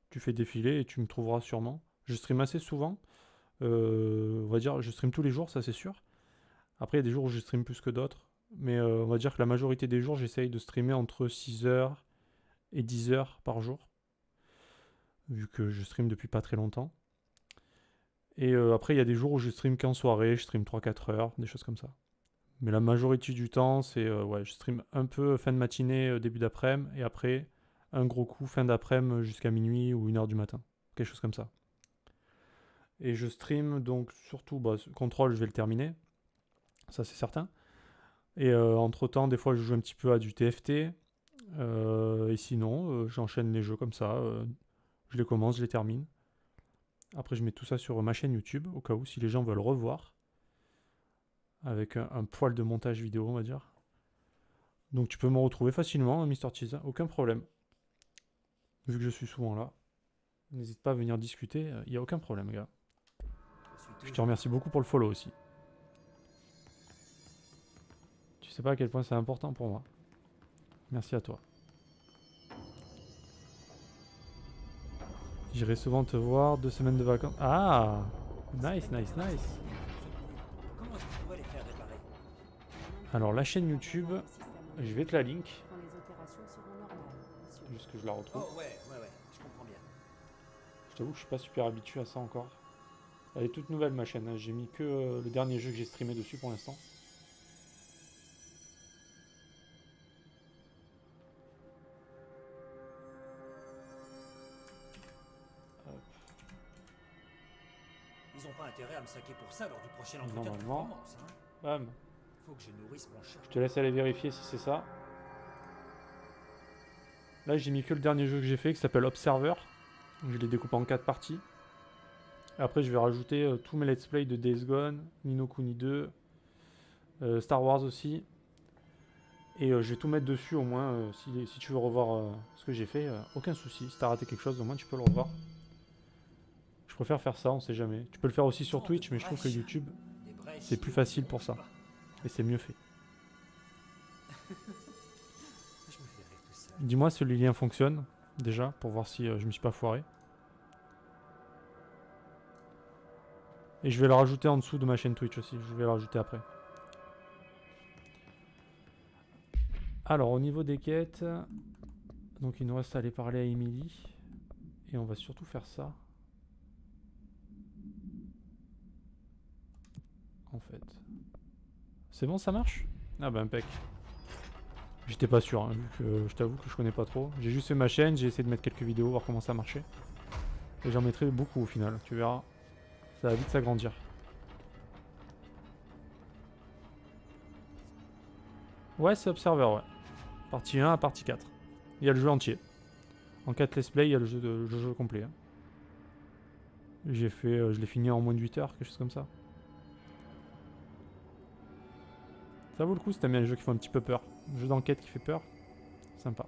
Tu fais défiler et tu me trouveras sûrement. Je stream assez souvent. On va dire je stream tous les jours, ça c'est sûr. Après il y a des jours où je stream plus que d'autres. Mais on va dire que la majorité des jours, j'essaye de streamer entre 6h et 10h par jour. Vu que je stream depuis pas très longtemps. Et après, il y a des jours où je stream qu'en soirée, je stream 3-4 heures, des choses comme ça. Mais la majorité du temps, c'est ouais, je stream un peu fin de matinée, début d'après-midi, et après, un gros coup fin d'après-midi jusqu'à minuit ou 1h du matin. Quelque chose comme ça. Et je stream donc surtout, bah, Control, je vais le terminer. Ça, c'est certain. Et entre-temps, des fois, je joue un petit peu à du TFT. Et sinon, j'enchaîne les jeux comme ça. Je les commence, je les termine. Après, je mets tout ça sur ma chaîne YouTube, au cas où, si les gens veulent revoir. Avec un poil de montage vidéo, on va dire. Donc, tu peux me retrouver facilement, Mr. Cheese, aucun problème. Vu que je suis souvent là. N'hésite pas à venir discuter, il n'y a aucun problème, gars. Je te remercie beaucoup pour le follow aussi. Je sais pas à quel point c'est important pour moi. Merci à toi. J'irai souvent te voir, 2 semaines de vacances. Ah, nice, nice, nice. Comment est-ce que je pourrais les faire réparer? Alors la chaîne YouTube, je vais te la link. Quand les opérations seront normales, monsieur. Juste que je la retrouve. Oh ouais, je comprends bien. Je t'avoue que je suis pas super habitué à ça encore. Elle est toute nouvelle ma chaîne, hein. J'ai mis que le dernier jeu que j'ai streamé dessus pour l'instant. Ils ont pas intérêt à me saquer pour ça lors du prochain entretien de Normalement. performance, hein. Bam. Faut que je nourrisse mon chat. Je te laisse aller vérifier si c'est ça. Là j'ai mis que le dernier jeu que j'ai fait qui s'appelle Observer. Je l'ai découpé en 4 parties. Et après je vais rajouter tous mes let's play de Days Gone, Ni no Kuni 2, Star Wars aussi. Et je vais tout mettre dessus au moins, si tu veux revoir ce que j'ai fait, aucun souci. Si t'as raté quelque chose, au moins tu peux le revoir. Je préfère faire ça, on sait jamais. Tu peux le faire aussi sur Twitch, mais je trouve que YouTube, c'est plus facile pour ça. Et c'est mieux fait. Dis-moi si le lien fonctionne, déjà, pour voir si je me suis pas foiré. Et je vais le rajouter en dessous de ma chaîne Twitch aussi, je vais le rajouter après. Alors, au niveau des quêtes, donc il nous reste à aller parler à Emily. Et on va surtout faire ça. En fait. C'est bon, ça marche? Ah bah impec. J'étais pas sûr, hein, vu que je t'avoue que je connais pas trop. J'ai juste fait ma chaîne, j'ai essayé de mettre quelques vidéos, voir comment ça marchait. Et j'en mettrai beaucoup au final, tu verras. Ça va vite s'agrandir. Ouais, c'est Observer, ouais. Partie 1 à partie 4. Il y a le jeu entier. En 4 let's play, il y a le jeu complet. Hein. J'ai fait, je l'ai fini en moins de 8 heures, quelque chose comme ça. Ça vaut le coup si t'aimes bien les jeux qui font un petit peu peur. Un jeu d'enquête qui fait peur. Sympa.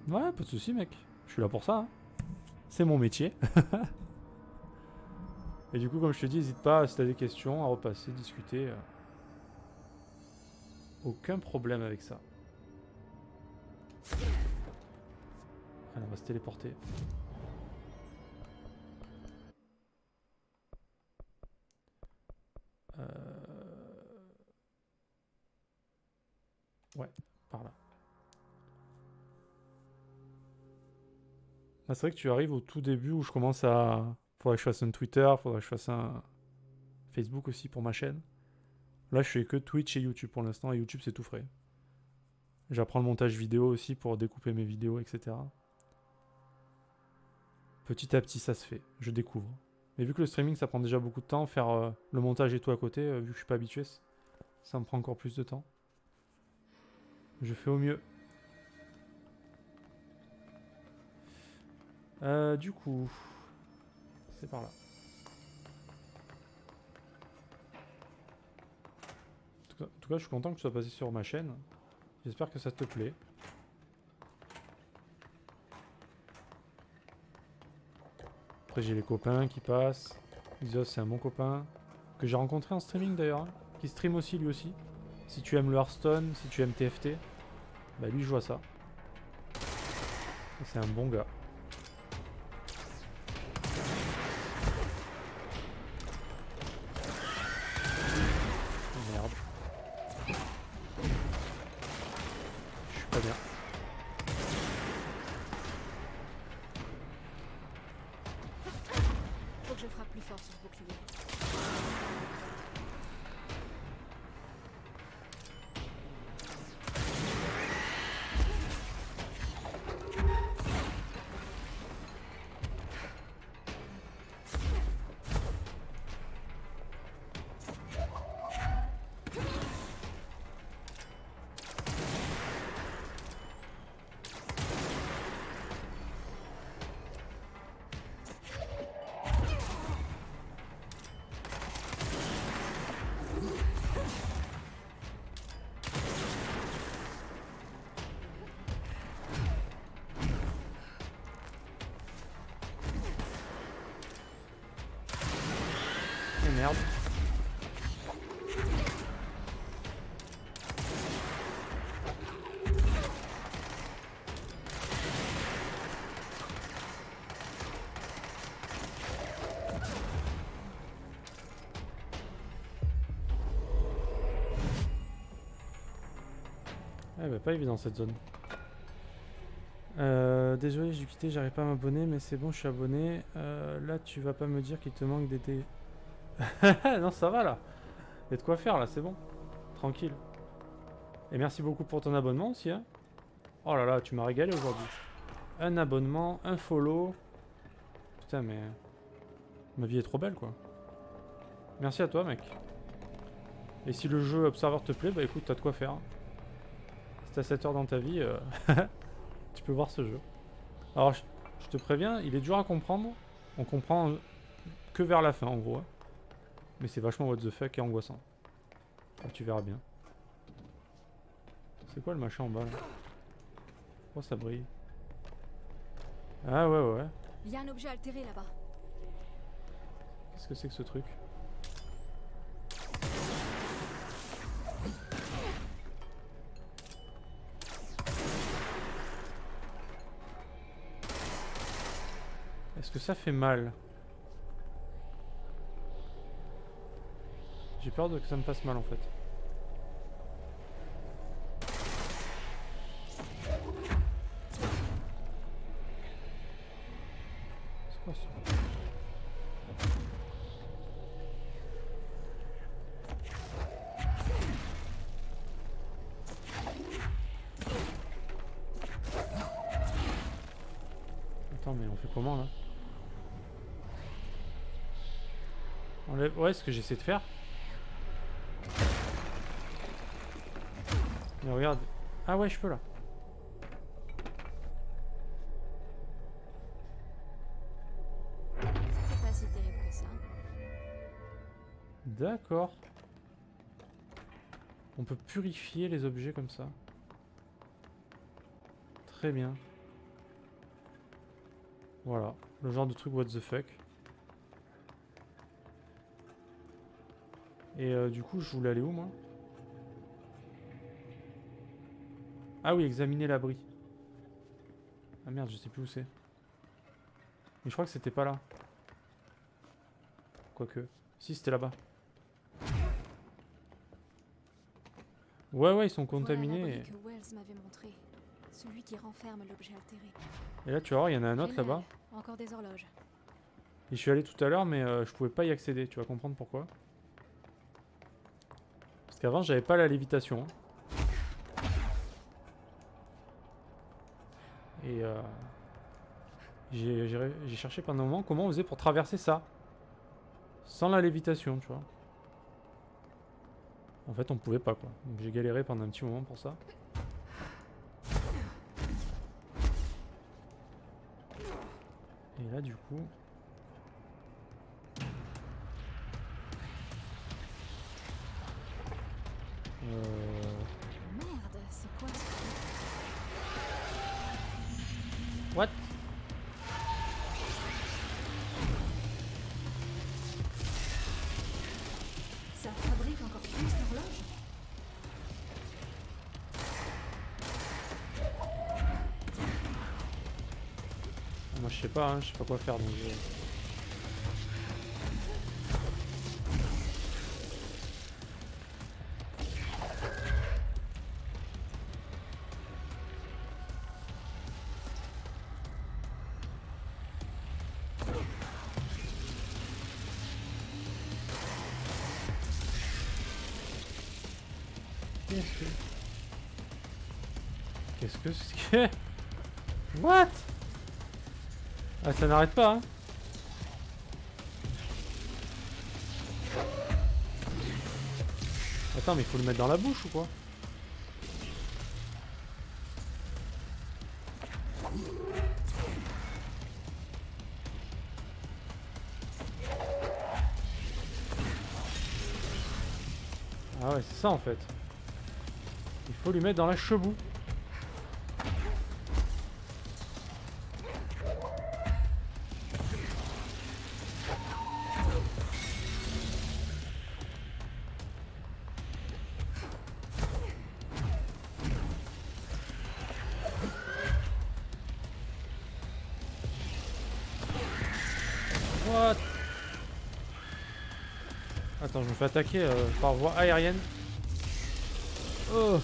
Ouais, pas de soucis mec. Je suis là pour ça. Hein. C'est mon métier. Et du coup, comme je te dis, n'hésite pas, si t'as des questions, à repasser, discuter. Aucun problème avec ça. Allez, on va se téléporter. Ouais, par là. Ah, c'est vrai que tu arrives au tout début où je commence à... Faudrait que je fasse un Twitter, faudrait que je fasse un Facebook aussi pour ma chaîne. Là, je fais que Twitch et YouTube pour l'instant, et YouTube, c'est tout frais. J'apprends le montage vidéo aussi pour découper mes vidéos, etc. Petit à petit, ça se fait. Je découvre. Mais vu que le streaming, ça prend déjà beaucoup de temps, faire le montage et tout à côté, vu que je suis pas habitué, ça me prend encore plus de temps. Je fais au mieux. Du coup... C'est par là. En tout cas, je suis content que tu sois passé sur ma chaîne. J'espère que ça te plaît. Après, j'ai les copains qui passent. Xos, c'est un bon copain. Que j'ai rencontré en streaming d'ailleurs. Hein, qui stream aussi, lui aussi. Si tu aimes le Hearthstone, si tu aimes TFT, bah lui, je joue à ça. C'est un bon gars. Merde. Je suis pas bien. Faut que je frappe plus fort sur ce bouclier. Et merde. Eh bah pas évident cette zone. Désolé, j'ai dû quitter, j'arrive pas à m'abonner, mais c'est bon, je suis abonné. Là, tu vas pas me dire qu'il te manque des... Non, ça va là. Il y a de quoi faire là, c'est bon. Tranquille. Et merci beaucoup pour ton abonnement aussi. Hein. Oh là là, tu m'as régalé aujourd'hui. Un abonnement, un follow. Putain, mais... Ma vie est trop belle quoi. Merci à toi, mec. Et si le jeu Observer te plaît, bah écoute, t'as de quoi faire. Si t'as 7 heures dans ta vie, tu peux voir ce jeu. Alors, je te préviens, il est dur à comprendre. On comprend que vers la fin, en gros. Hein. Mais c'est vachement what the fuck et angoissant. Ah, tu verras bien. C'est quoi le machin en bas là? Oh, ça brille. Ah ouais, ouais. Il y a un objet altéré là-bas. Qu'est-ce que c'est que ce truc? Est-ce que ça fait mal? J'ai peur de que ça me fasse mal en fait. C'est quoi ça? Attends, mais on fait comment là? Enlève... Ouais, ce que j'essaie de faire. Mais regarde. Ah ouais, je peux là. C'est pas si terrible que ça. D'accord. On peut purifier les objets comme ça. Très bien. Voilà. Le genre de truc what the fuck. Et du coup, je voulais aller où, moi? Ah oui, examiner l'abri. Ah merde, je sais plus où c'est. Mais je crois que c'était pas là. Quoique. Si, c'était là-bas. Ouais, ouais, ils sont contaminés. Voilà l'abri que Wells m'avait montré. Celui qui renferme l'objet altéré. Et là, tu vas voir, il y en a un autre Génial. là-bas. Encore des horloges. Et je suis allé tout à l'heure, mais je pouvais pas y accéder. Tu vas comprendre pourquoi. Parce qu'avant, j'avais pas la lévitation. Et j'ai cherché pendant un moment comment on faisait pour traverser ça. Sans la lévitation, tu vois. En fait, on pouvait pas, quoi. Donc j'ai galéré pendant un petit moment pour ça. Et là, du coup... Merde, c'est quoi ça? What? Ça fabrique encore plus d'horloges? Moi, je sais pas, hein, je sais pas quoi faire, donc... Qu'est-ce que c'est? What? Ah, ça n'arrête pas, hein. Attends, mais il faut le mettre dans la bouche ou quoi? Ah ouais, c'est ça en fait. Il faut lui mettre dans la chebou. What? Attends, je me fais attaquer par voie aérienne. Oh!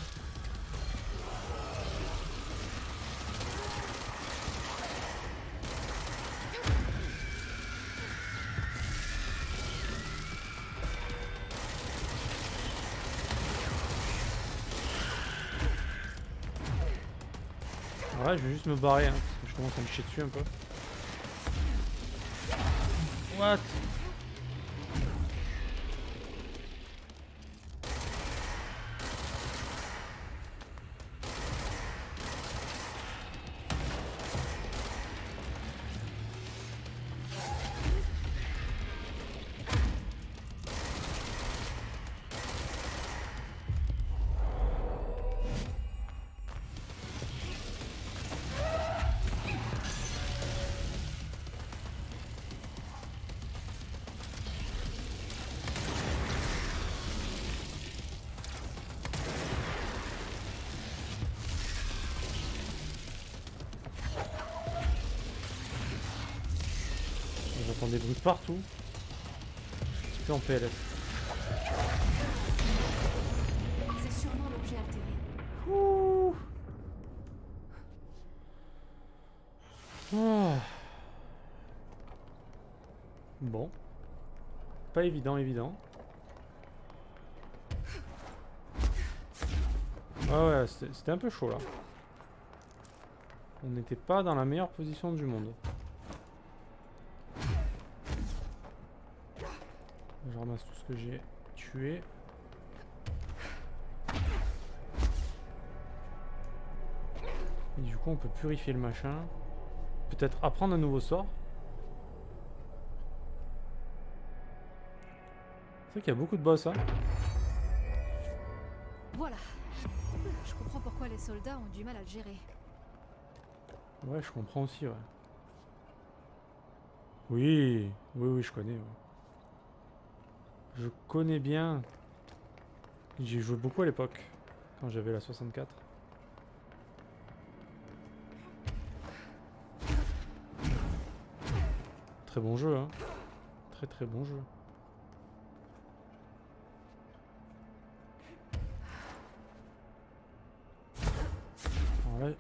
Ouais, je vais juste me barrer, hein, parce que je commence à me chier dessus un peu. What? J'entends des bruits partout. Un petit peu en PLS. C'est sûrement l'objet altéré. Ouh. Ah. Bon. Pas évident, évident. Ah ouais, c'était un peu chaud là. On n'était pas dans la meilleure position du monde. Je ramasse tout ce que j'ai tué. Et du coup, on peut purifier le machin. Peut-être apprendre un nouveau sort. C'est vrai qu'il y a beaucoup de boss, hein. Voilà. Je comprends pourquoi les soldats ont du mal à le gérer. Ouais, je comprends aussi, ouais. Oui, oui, oui, je connais, ouais. Je connais bien. J'y joué beaucoup à l'époque, quand j'avais la 64. Très bon jeu, hein. Très très bon jeu. Alors là,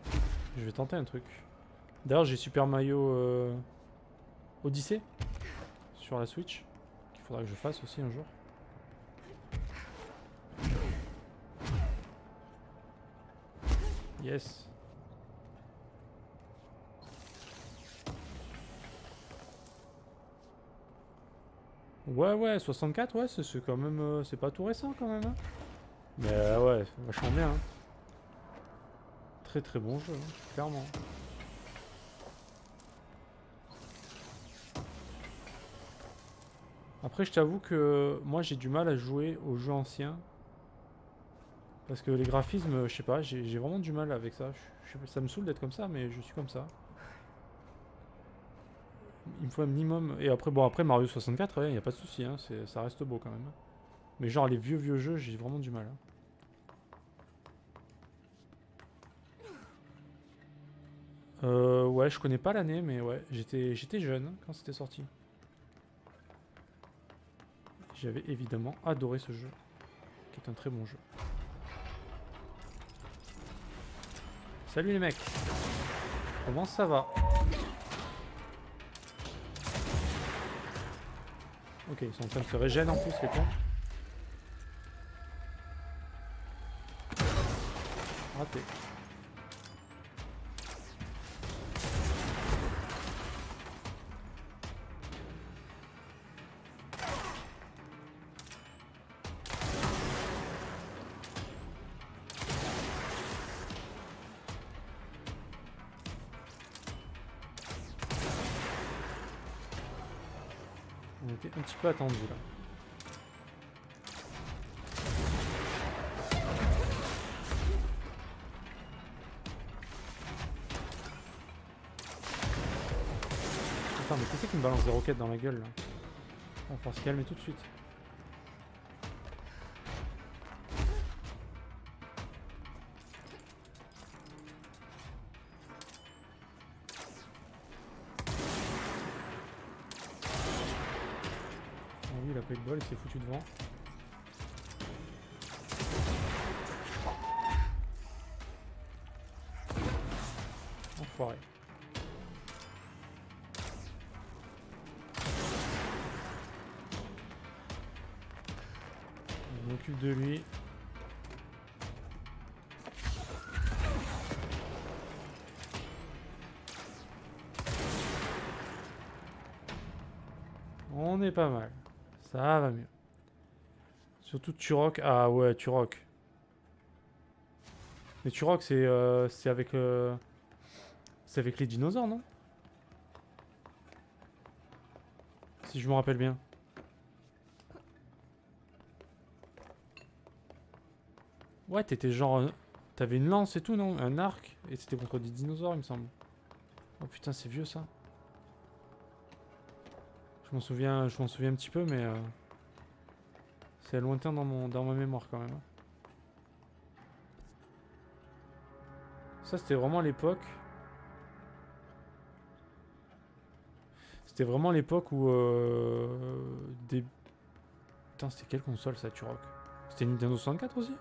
je vais tenter un truc. D'ailleurs, j'ai Super Mario Odyssey sur la Switch, qu'il faudra que je fasse aussi un jour. Yes. Ouais, 64, ouais, c'est quand même... c'est pas tout récent quand même. Hein. Mais ouais, vachement bien. Hein. Très très bon jeu, hein, clairement. Après, je t'avoue que moi j'ai du mal à jouer aux jeux anciens. Parce que les graphismes, je sais pas, j'ai vraiment du mal avec ça. Ça me saoule d'être comme ça, mais je suis comme ça. Il me faut un minimum. Et après, bon, après Mario 64, il n'y a pas de souci, hein, ça reste beau quand même. Mais genre les vieux jeux, j'ai vraiment du mal. Hein. Ouais, je connais pas l'année, mais ouais, j'étais jeune quand c'était sorti. J'avais évidemment adoré ce jeu, qui est un très bon jeu. Salut les mecs. Comment ça va? Ok, ils sont en train de se régénérer en plus, les cons. Raté. On était un petit peu attendu là. Attends, mais qui c'est qui me balance des roquettes dans la gueule là? On va falloir se calmer tout de suite. Il a pas eu de bol, il s'est foutu devant. Enfoiré. Je m'occupe de lui. On est pas mal. Ça va mieux. Surtout Turok. Ah ouais, Turok. Mais Turok, c'est avec... c'est avec les dinosaures, non? Si je me rappelle bien. Ouais, t'étais genre... T'avais une lance et tout, non? Un arc. Et c'était contre des dinosaures, il me semble. Oh putain, c'est vieux, ça. Je m'en souviens un petit peu, mais... c'est lointain dans ma mémoire, quand même. Ça, c'était vraiment l'époque... C'était vraiment l'époque où... Putain, c'était quelle console, ça, Turok? C'était Nintendo 64 aussi?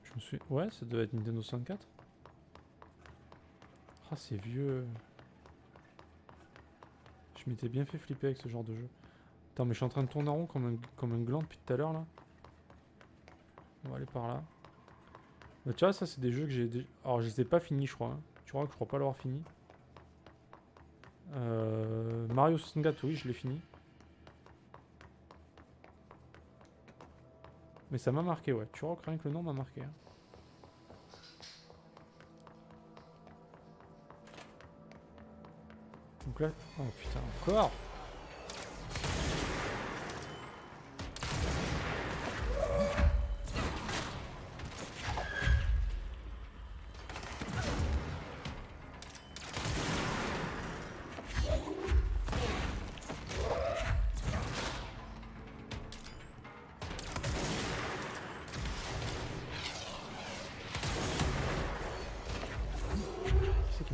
Je me suis... Ouais, ça doit être Nintendo 64. Ah, c'est vieux. Je m'étais bien fait flipper avec ce genre de jeu. Attends, mais je suis en train de tourner en rond comme un gland depuis tout à l'heure, là. On va aller par là. Bah, tu vois, ça, c'est des jeux que j'ai... Alors, je les ai pas finis, je crois. Hein. Tu vois que je crois pas l'avoir fini. Mario 64, oui, je l'ai fini. Mais ça m'a marqué, ouais. Tu vois, rien que le nom m'a marqué. Hein. Donc là... Oh putain, encore!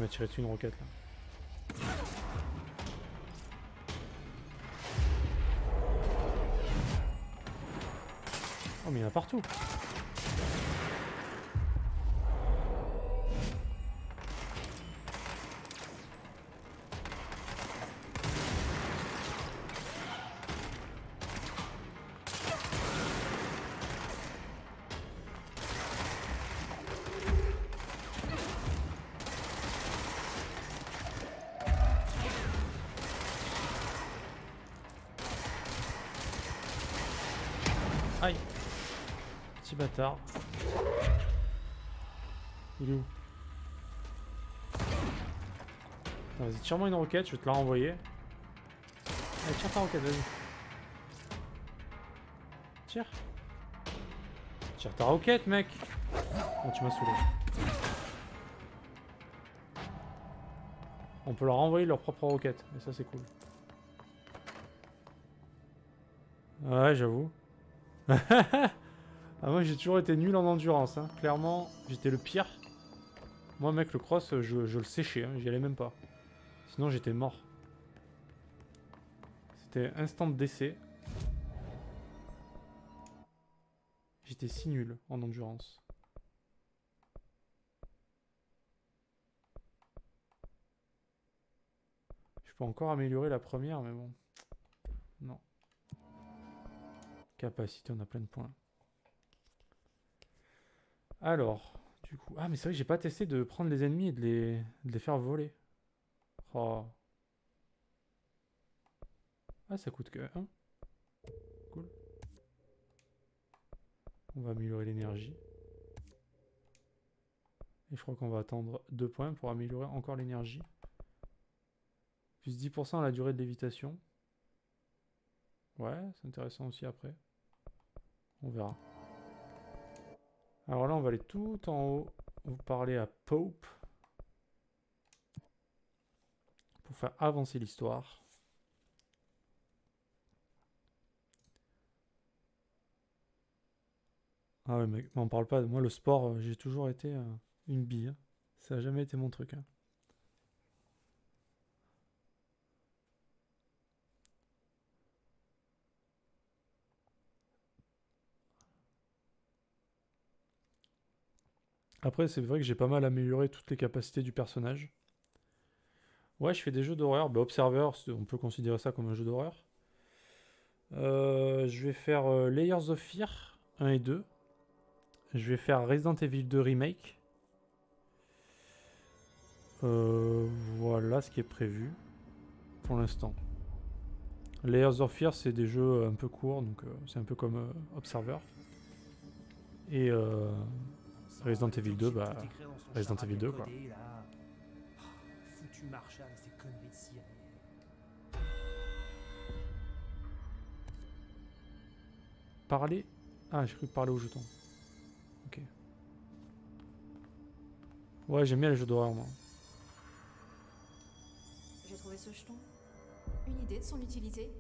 qui m'a tiré dessus une roquette là. Oh mais il y en a partout. Aïe. Petit bâtard. Il est où? Vas-y, tire-moi une roquette, je vais te la renvoyer. Allez, tire ta roquette, vas-y. Tire. Tire ta roquette, mec. Oh, tu m'as saoulé. On peut leur envoyer leur propre roquette, et ça c'est cool. Ouais, j'avoue. Ah, moi j'ai toujours été nul en endurance, hein. Clairement j'étais le pire. Moi mec, le cross je le séchais, hein. J'y allais même pas. Sinon j'étais mort. C'était instant de décès. J'étais si nul en endurance. Je peux encore améliorer la première mais bon. Non. Capacité, on a plein de points. Alors, du coup... Ah, mais c'est vrai que j'ai pas testé de prendre les ennemis et de les faire voler. Oh. Ah, ça coûte que 1. Cool. On va améliorer l'énergie. Et je crois qu'on va attendre 2 points pour améliorer encore l'énergie. Plus 10% à la durée de lévitation. Ouais, c'est intéressant aussi après. On verra. Alors là, on va aller tout en haut. On va parler à Pope. Pour faire avancer l'histoire. Ah ouais, mec, m'en parle pas. Moi, le sport, j'ai toujours été une bille. Hein. Ça n'a jamais été mon truc. Hein. Après, c'est vrai que j'ai pas mal amélioré toutes les capacités du personnage. Ouais, je fais des jeux d'horreur. Bah, Observer, on peut considérer ça comme un jeu d'horreur. Je vais faire Layers of Fear 1 et 2. Je vais faire Resident Evil 2 Remake. Voilà ce qui est prévu pour l'instant. Layers of Fear, c'est des jeux un peu courts, donc c'est un peu comme Observer. Et Resident Evil 2, bah Resident Evil 2 quoi. Foutu Marshall, ces conneries de cire. Parler. Ah, j'ai cru parler au jeton. Ok. Ouais, j'aime bien les jeux d'horreur moi. J'ai trouvé ce jeton. Une idée de son utilité?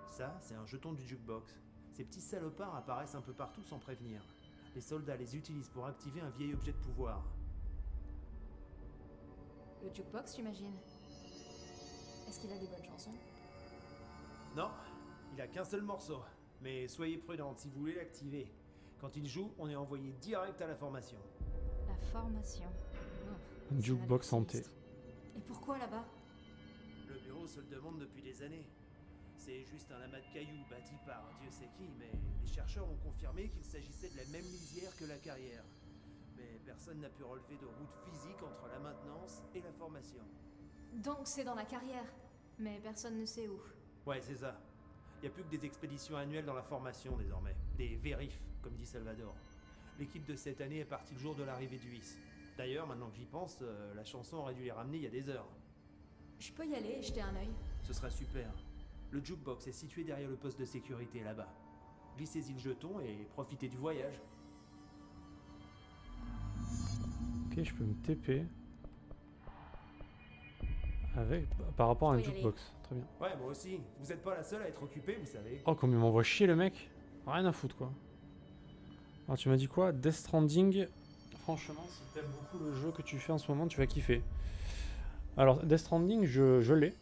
Ça, c'est un jeton du jukebox. Ces petits salopards apparaissent un peu partout sans prévenir. Les soldats les utilisent pour activer un vieil objet de pouvoir. Le jukebox, j'imagine. Est-ce qu'il a des bonnes chansons? Non, il a qu'un seul morceau. Mais soyez prudente si vous voulez l'activer. Quand il joue, on est envoyé direct à la formation. La formation. Oh, Un jukebox santé. Et pourquoi là-bas? Le bureau se le demande depuis des années. C'est juste un amas de cailloux bâti par Dieu sait qui, mais les chercheurs ont confirmé qu'il s'agissait de la même lisière que la carrière. Mais personne n'a pu relever de route physique entre la maintenance et la formation. Donc c'est dans la carrière, mais personne ne sait où. Ouais, c'est ça. Il n'y a plus que des expéditions annuelles dans la formation désormais. Des vérifs, comme dit Salvador. L'équipe de cette année est partie le jour de l'arrivée du Is. D'ailleurs, maintenant que j'y pense, la chanson aurait dû les ramener il y a des heures. Je peux y aller et jeter un œil? Ce sera super. Le jukebox est situé derrière le poste de sécurité là-bas. Glissez-y le jeton et profitez du voyage. Ok, je peux me TP. Avec, par rapport à un jukebox. Très bien. Ouais, moi aussi. Vous n'êtes pas la seule à être occupée, vous savez. Oh, comme il m'envoie chier le mec. Rien à foutre quoi. Alors tu m'as dit quoi? Death Stranding Franchement, si t'aimes beaucoup le jeu que tu fais en ce moment, tu vas kiffer. Alors, Death Stranding, je l'ai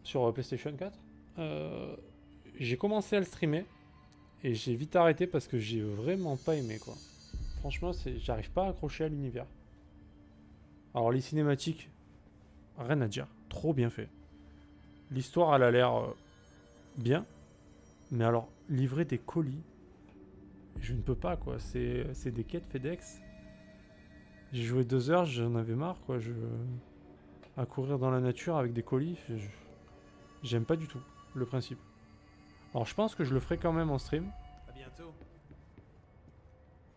sur PlayStation 4. J'ai commencé à le streamer et j'ai vite arrêté parce que j'ai vraiment pas aimé, quoi. Franchement, j'arrive pas à accrocher à l'univers. Alors, les cinématiques, rien à dire. Trop bien fait. L'histoire, elle a l'air bien. Mais alors, livrer des colis, je ne peux pas, quoi. C'est des quêtes FedEx. J'ai joué 2 heures, j'en avais marre, quoi. À courir dans la nature avec des colis, j'aime pas du tout le principe. Alors, je pense que je le ferai quand même en stream. À bientôt.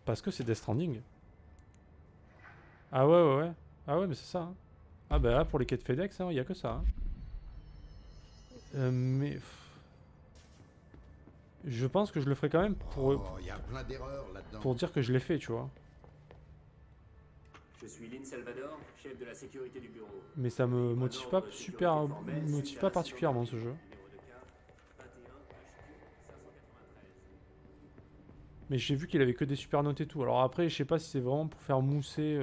Parce que c'est Death Stranding. Ah ouais. Ah ouais, mais c'est ça. Hein. Ah bah là, pour les quêtes FedEx, il y a que ça. Hein. Mais... Je pense que je le ferai quand même y a plein d'erreurs là-dedans. pour dire que je l'ai fait, tu vois. Je suis Lynn Salvador, chef de la sécurité du bureau. Mais ça me motive pas motive pas particulièrement ce jeu. Mais j'ai vu qu'il avait que des super notes et tout. Alors après, je sais pas si c'est vraiment pour faire mousser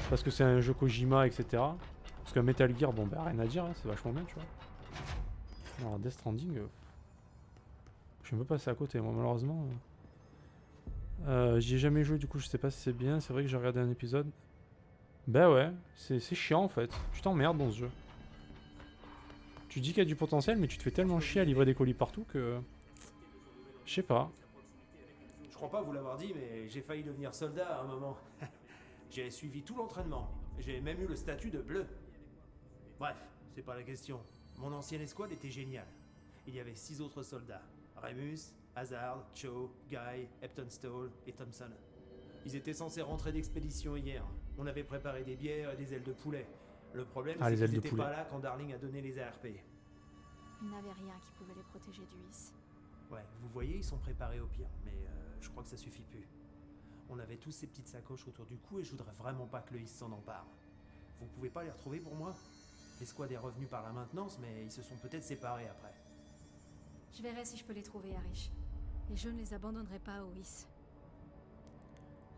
parce que c'est un jeu Kojima, etc. Parce que Metal Gear, bon bah rien à dire, hein, c'est vachement bien, tu vois. Alors Death Stranding, je me peux passer à côté, moi malheureusement. J'y ai jamais joué, du coup je sais pas si c'est bien. C'est vrai que j'ai regardé un épisode. Bah ouais, c'est chiant en fait. Tu t'emmerdes dans ce jeu. Tu dis qu'il y a du potentiel, mais tu te fais tellement chier à livrer des colis partout que... Je sais pas. Je crois pas vous l'avoir dit, mais j'ai failli devenir soldat à un moment. J'ai suivi tout l'entraînement. J'ai même eu le statut de bleu. Bref, c'est pas la question. Mon ancienne escouade était géniale. Il y avait 6 autres soldats. Remus, Hazard, Cho, Guy, Heptonstall et Thompson. Ils étaient censés rentrer d'expédition hier. On avait préparé des bières et des ailes de poulet. Le problème, c'est qu'ils n'étaient pas là quand Darling a donné les ARP. Il n'avait rien qui pouvait les protéger du Hiss. Ouais, vous voyez, ils sont préparés au pire, mais je crois que ça suffit plus. On avait tous ces petites sacoches autour du cou et je voudrais vraiment pas que le Hiss s'en empare. Vous pouvez pas les retrouver pour moi? L'escouade est revenue par la maintenance, mais ils se sont peut-être séparés après. Je verrai si je peux les trouver, Arish. Et je ne les abandonnerai pas au Hiss.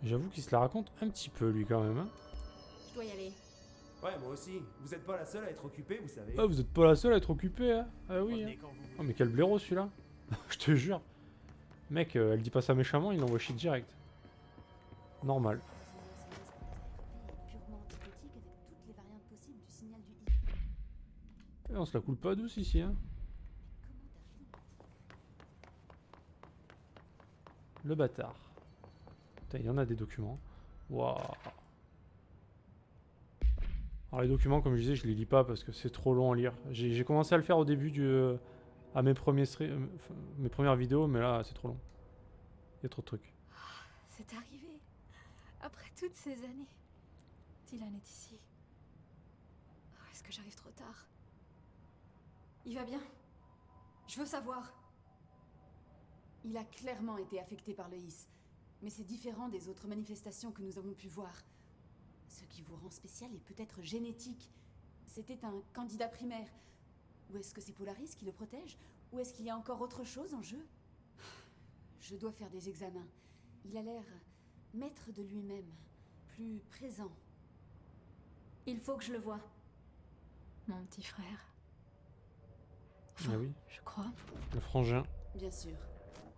J'avoue qu'il se la raconte un petit peu lui quand même. Hein. Je dois y aller. Ouais, moi aussi. Vous êtes pas la seule à être occupée, vous savez. Ah, vous êtes pas la seule à être occupée, hein. Ah oui. Hein. Quand vous Oh mais quel blaireau celui-là. Je te jure. Mec, elle dit pas ça méchamment, il l'envoie chier direct. Normal. Et on se la coule pas douce ici, hein. Le bâtard. Putain, il y en a des documents. Waouh. Alors les documents, comme je disais, je les lis pas parce que c'est trop long à lire. J'ai commencé à le faire au début à mes premières vidéos, mais là c'est trop long. Il y a trop de trucs. C'est arrivé. Après toutes ces années. Dylan est ici. Oh, est-ce que j'arrive trop tard? Il va bien? Je veux savoir. Il a clairement été affecté par le Hiss, mais c'est différent des autres manifestations que nous avons pu voir. Ce qui vous rend spécial est peut-être génétique. C'était un candidat primaire. Ou est-ce que c'est Polaris qui le protège? Ou est-ce qu'il y a encore autre chose en jeu? Je dois faire des examens. Il a l'air maître de lui-même, plus présent. Il faut que je le voie. Mon petit frère. Enfin, ah oui. Je crois. Le frangin. Bien sûr.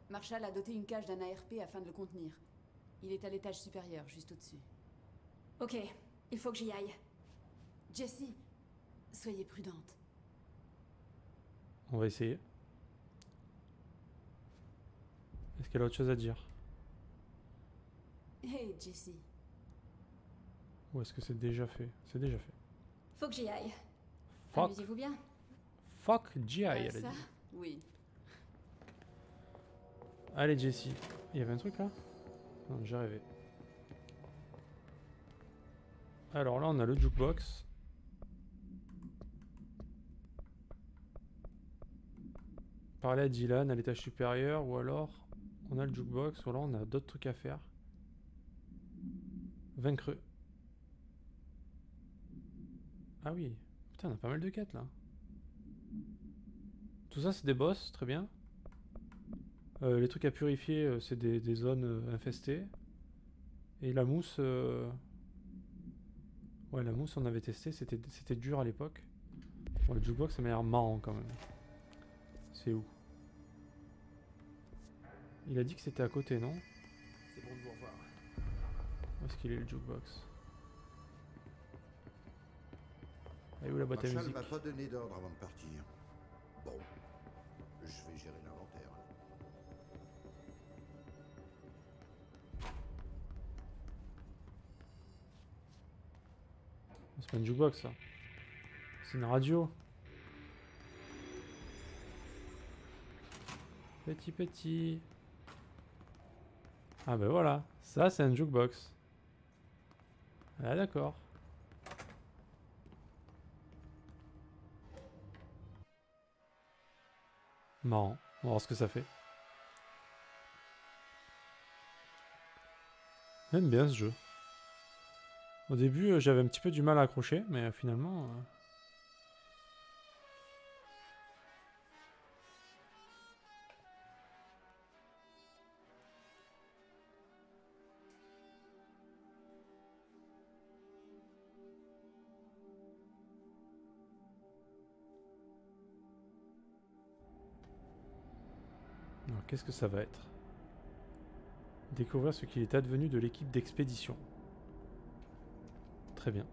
Marshall a doté une cage d'un ARP afin de le contenir. Il est à l'étage supérieur, juste au-dessus. Ok, il faut que j'y aille. Jessie, soyez prudente. On va essayer. Est-ce qu'elle a autre chose à dire? Hey, Jessie. Ou est-ce que c'est déjà fait? C'est déjà fait. Faut que j'y aille. Fuck. Amusez-vous bien. Fuck G.I. elle a Ça? dit. Oui. Allez Jessie. Il y avait un truc là? Non, j'ai rêvé. Alors là on a le jukebox. Parler à Dylan à l'étage supérieur, ou alors on a le jukebox, ou alors on a d'autres trucs à faire. Vaincre. Ah oui, putain on a pas mal de quêtes là. Tout ça c'est des boss, très bien. Les trucs à purifier c'est des zones infestées. Et la mousse... Ouais, la mousse, on avait testé, c'était dur à l'époque. Bon, le jukebox, ça m'a l'air marrant quand même. C'est où? Il a dit que c'était à côté, non? C'est bon de vous revoir. Où est-ce qu'il est le jukebox? Ah, et où la boîte à Marshall musique? m'a pas donné d'ordre avant de partir. Bon, je vais gérer l'inventaire. C'est pas une jukebox, ça. C'est une radio. Petit. Ah ben voilà, ça c'est un jukebox. Ah d'accord. Marrant, on va voir ce que ça fait. J'aime bien ce jeu. Au début j'avais un petit peu du mal à accrocher, mais finalement... Alors, qu'est-ce que ça va être? Découvrir ce qu'il est advenu de l'équipe d'expédition. Très bien.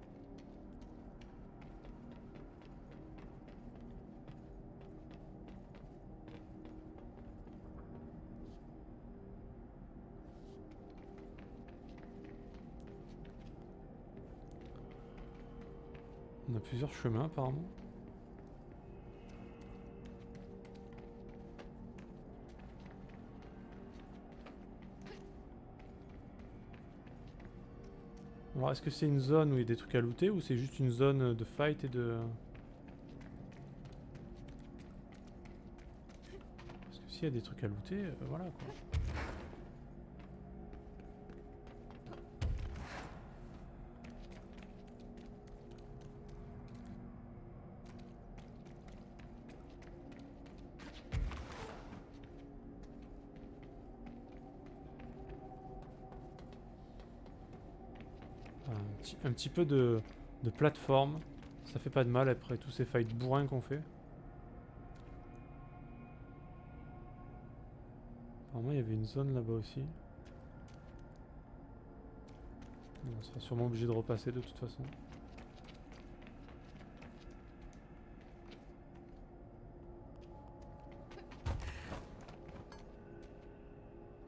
On a plusieurs chemins apparemment. Alors est-ce que c'est une zone où il y a des trucs à looter ou c'est juste une zone de fight et de... Parce que s'il y a des trucs à looter, voilà quoi. Un petit peu de plateforme, ça fait pas de mal après tous ces fights bourrins qu'on fait. Apparemment il y avait une zone là-bas aussi. On sera sûrement obligé de repasser de toute façon.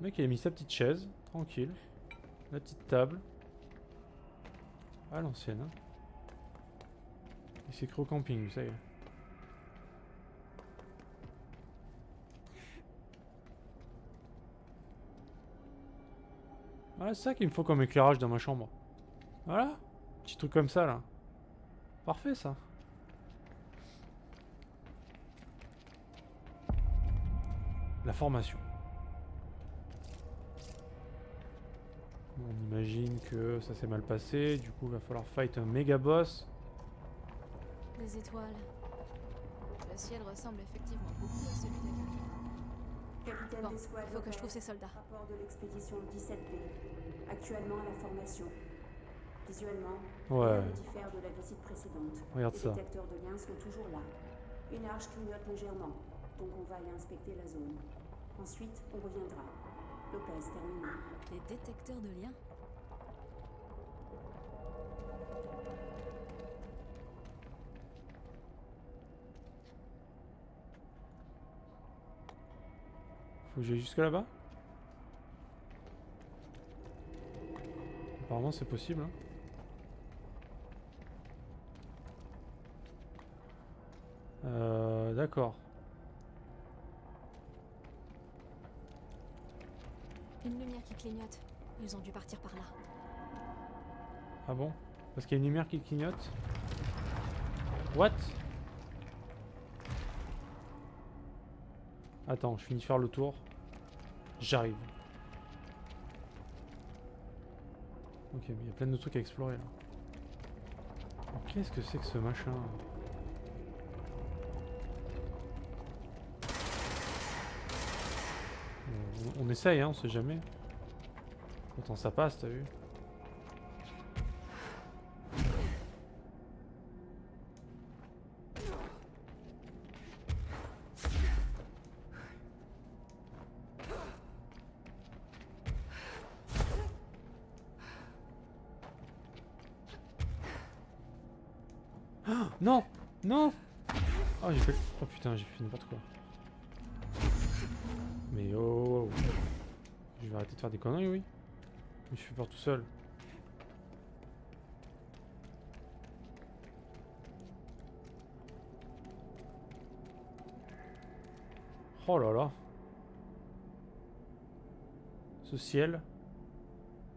Le mec il a mis sa petite chaise, tranquille. La petite table. Ah l'ancienne hein. Il s'est cru au camping, ça y est. Voilà, c'est ça qu'il me faut comme éclairage dans ma chambre. Voilà, petit truc comme ça là. Parfait ça. La formation. On imagine que ça s'est mal passé, du coup il va falloir fight un méga boss. Des étoiles. Le ciel ressemble effectivement beaucoup à celui de la carrière. Capitaine Bon, d'escouade il faut que je local. trouve ces soldats. Rapport de l'expédition 17B. Actuellement à la formation. Visuellement, Ouais. rien ne diffère de la visite précédente. Regarde Les ça. détecteurs de liens sont toujours là. Une arche clignote légèrement, donc on va aller inspecter la zone. Ensuite, on reviendra. Lopez, terminé. Des détecteurs de liens. Faut que j'aille jusque là-bas. Apparemment c'est possible hein. D'accord. Une lumière qui clignote. Ils ont dû partir par là. Ah bon? Parce qu'il y a une lumière qui clignote? What? Attends, je finis de faire le tour. J'arrive. Ok, mais il y a plein de trucs à explorer là. Qu'est-ce que c'est que ce machin? On essaye, hein, on sait jamais. Pourtant ça passe, t'as vu? Ah, non! Non! Oh, j'ai fait... Oh putain, j'ai fait n'importe quoi. Mais oh, oh, oh. Je vais arrêter de faire des conneries, oui. Je fais peur tout seul. Oh là là. Ce ciel.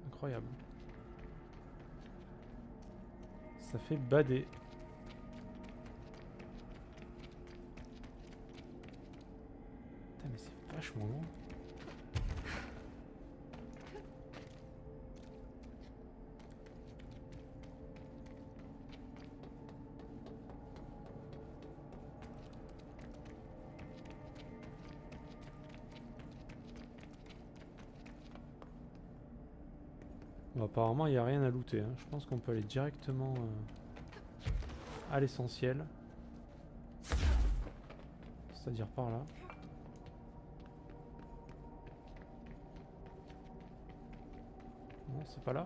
Incroyable. Ça fait bader. Putain, mais c'est vachement loin. Bon, apparemment, il n'y a rien à looter. Hein. Je pense qu'on peut aller directement à l'essentiel. C'est-à-dire par là. Non, c'est pas là.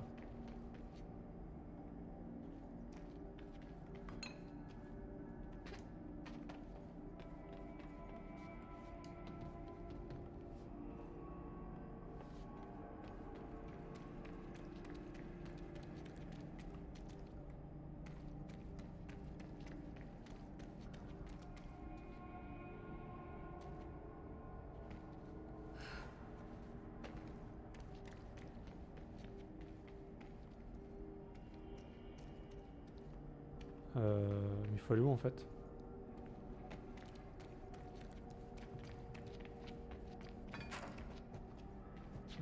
Mais il faut aller où en fait?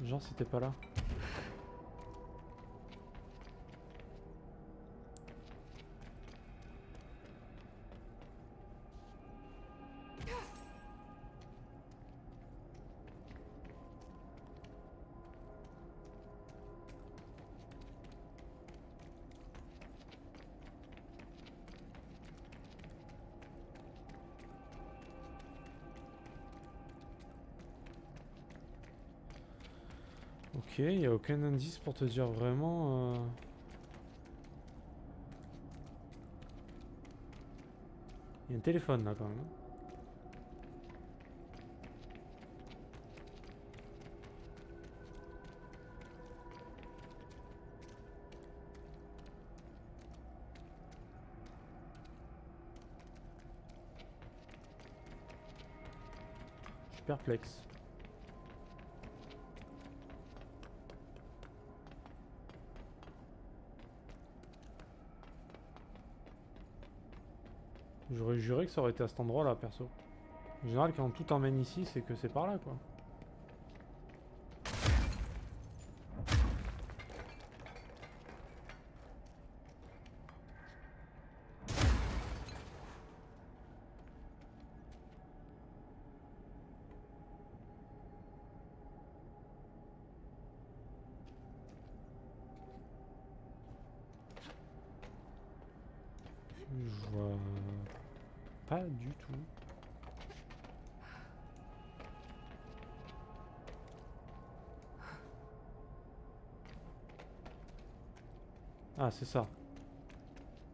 Genre c'était pas là. Ok, il n'y a aucun indice pour te dire vraiment... Il y a un téléphone là quand même. Je suis perplexe. J'aurais juré que ça aurait été à cet endroit là perso. En général quand tout emmène ici c'est que c'est par là quoi. Je vois pas du tout. Ah, c'est ça.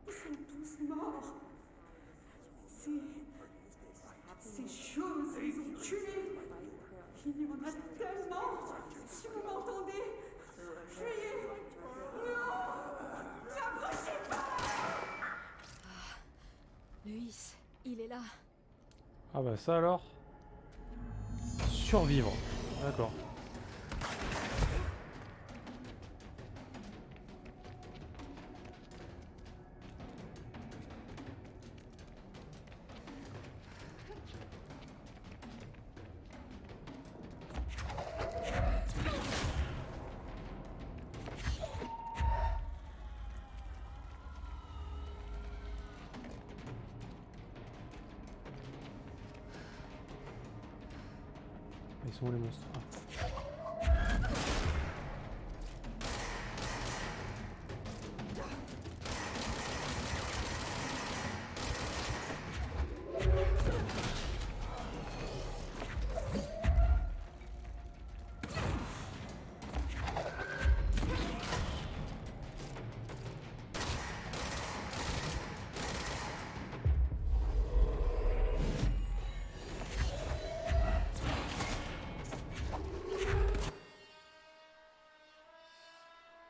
Ils sont tous morts. Ces choses les ont tués. Il y en a tellement. Si vous m'entendez, fuyez. Non, n'approchez pas. Luis, il est là. Ah bah ça alors. Survivre. D'accord. Ils sont où les monstres? Ah.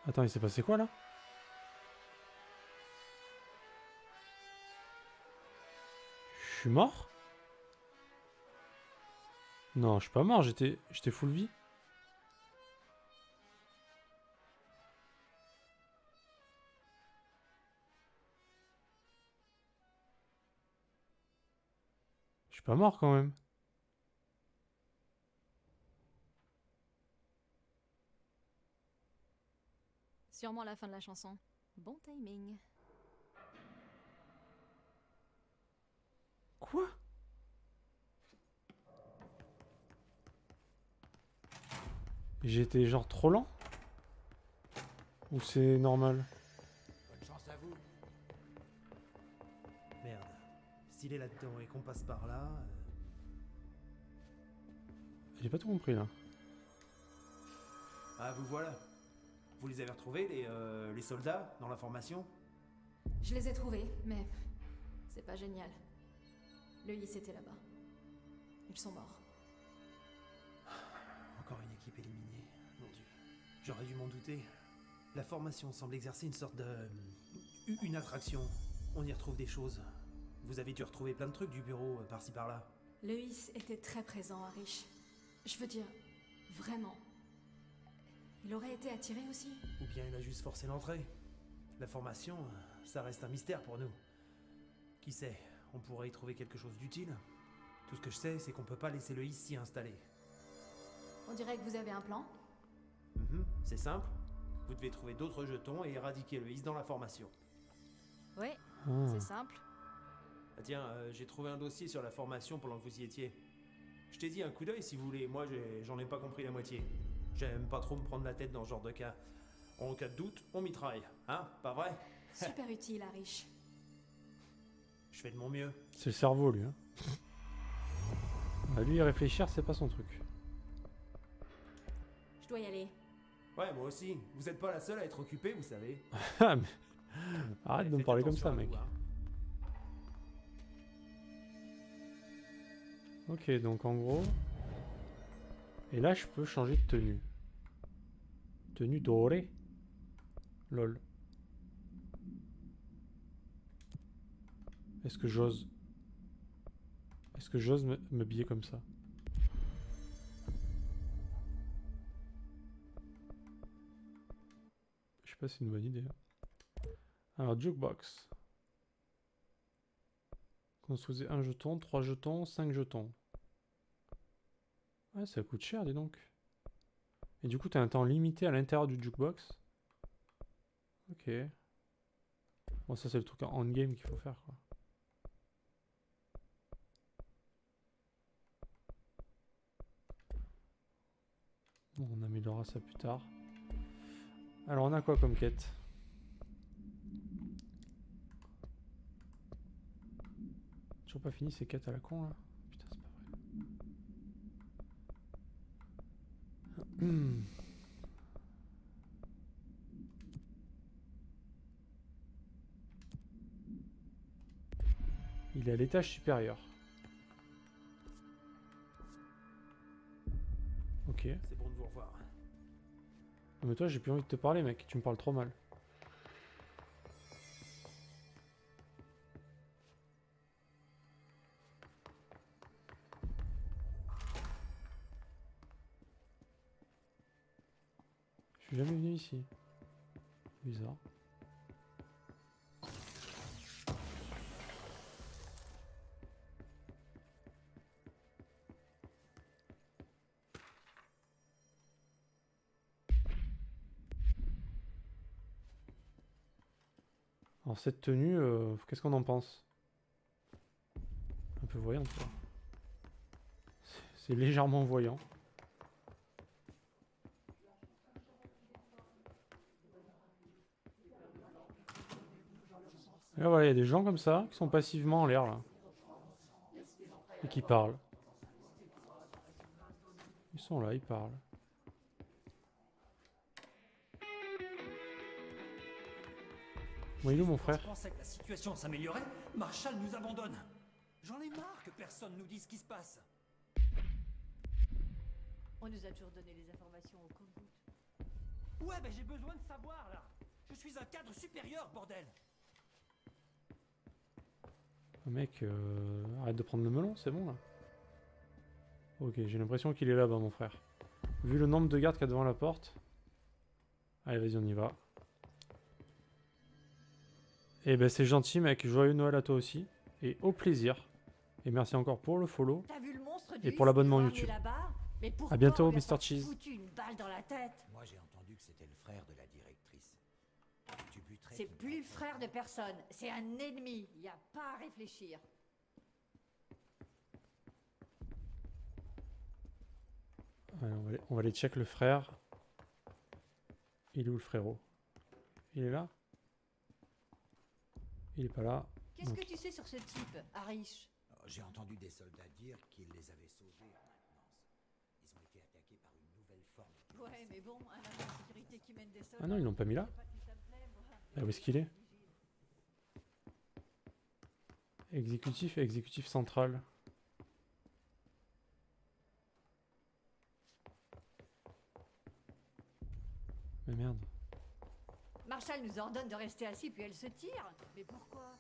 Attends, il s'est passé quoi là? Je suis mort? Non, je suis pas mort, j'étais full vie. Je suis pas mort quand même. Sûrement la fin de la chanson. Bon timing. Quoi? J'étais genre trop lent? Ou c'est normal? Bonne chance à vous. Merde. S'il est là-dedans et qu'on passe par là... J'ai pas tout compris là. Ah, vous voilà. Vous les avez retrouvés, les soldats, dans la formation? Je les ai trouvés, mais c'est pas génial. Le Is était là-bas. Ils sont morts. Encore une équipe éliminée. Mon Dieu. J'aurais dû m'en douter. La formation semble exercer une sorte de... une attraction. On y retrouve des choses. Vous avez dû retrouver plein de trucs du bureau, par-ci par-là. Le Is était très présent à Rich. Je veux dire, vraiment. Il aurait été attiré aussi? Ou bien il a juste forcé l'entrée. La formation, ça reste un mystère pour nous. Qui sait, on pourrait y trouver quelque chose d'utile. Tout ce que je sais, c'est qu'on peut pas laisser le Is s'y installer. On dirait que vous avez un plan? C'est simple. Vous devez trouver d'autres jetons et éradiquer le Is dans la formation. Oui, c'est simple. Ah tiens, j'ai trouvé un dossier sur la formation pendant que vous y étiez. Je t'ai dit un coup d'œil si vous voulez, moi j'en ai pas compris la moitié. J'aime pas trop me prendre la tête dans ce genre de cas. En cas de doute, on mitraille, hein? Pas vrai? Super utile à Rich. Je fais de mon mieux. C'est le cerveau lui. Hein. Bah, lui réfléchir c'est pas son truc. Je dois y aller. Ouais, moi aussi. Vous êtes pas la seule à être occupée, vous savez. Ah, mais... Arrête de me parler comme ça, mec. Ok, donc en gros... Et là, je peux changer de tenue. Tenue dorée. Lol. Est-ce que j'ose? Est-ce que j'ose me habiller comme ça? Je sais pas si c'est une bonne idée. Alors, jukebox. Construisez un jeton, 3 jetons, 5 jetons. Ouais, ça coûte cher, dis donc. Et du coup, t'as un temps limité à l'intérieur du jukebox. Ok. Bon, ça, c'est le truc en endgame qu'il faut faire, quoi. Bon, on améliorera ça plus tard. Alors, on a quoi comme quête? Toujours pas fini ces quêtes à la con, là? Putain, c'est pas vrai. Il est à l'étage supérieur. Ok. C'est bon de vous revoir. Mais toi, j'ai plus envie de te parler, mec. Tu me parles trop mal. Je suis jamais venu ici. Bizarre. Alors cette tenue, qu'est-ce qu'on en pense? Un peu voyante, quoi. C'est légèrement voyant. Et là, voilà, il y a des gens comme ça qui sont passivement en l'air là. Et qui parlent. Ils sont là, ils parlent. Bon, il est où mon frère? Je pensais que la situation s'améliorait, Marshall nous abandonne. J'en ai marre que personne nous dise ce qui se passe. On nous a toujours donné les informations au compte-gouttes. Ouais, ben j'ai besoin de savoir, là. Je suis un cadre supérieur, bordel. Mec, arrête de prendre le melon, c'est bon là. Ok, j'ai l'impression qu'il est là-bas, mon frère. Vu le nombre de gardes qu'il y a devant la porte. Allez, vas-y, on y va. Eh ben, c'est gentil, mec. Joyeux Noël à toi aussi. Et au plaisir. Et merci encore pour le follow. T'as vu le monstre et pour l'abonnement YouTube. là-bas? Mais pourquoi à bientôt, on lui a Mr. pas Cheese. foutu une balle dans la tête? Moi, j'ai entendu que c'était le frère de la directrice. Tu buterais C'est ton plus le patron. frère de personne, c'est un ennemi. Y a pas à réfléchir. Allez, on va aller check le frère. Il est où le frérot? Il est là? Il est pas là. Qu'est-ce Donc, que tu sais sur ce type, Harish? J'ai entendu des soldats dire qu'ils les avaient sauvés en maintenance. Ils ont été attaqués par une nouvelle forme de Ouais, mais bon, un agent de sécurité qui mène des soldats... Ah non, ils l'ont pas mis là. je sais pas si ça me plaît, moi. Ah, où est-ce qu'il est? Exécutif et exécutif central. Mais merde. Marshall nous ordonne de rester assis, puis elle se tire. Mais pourquoi?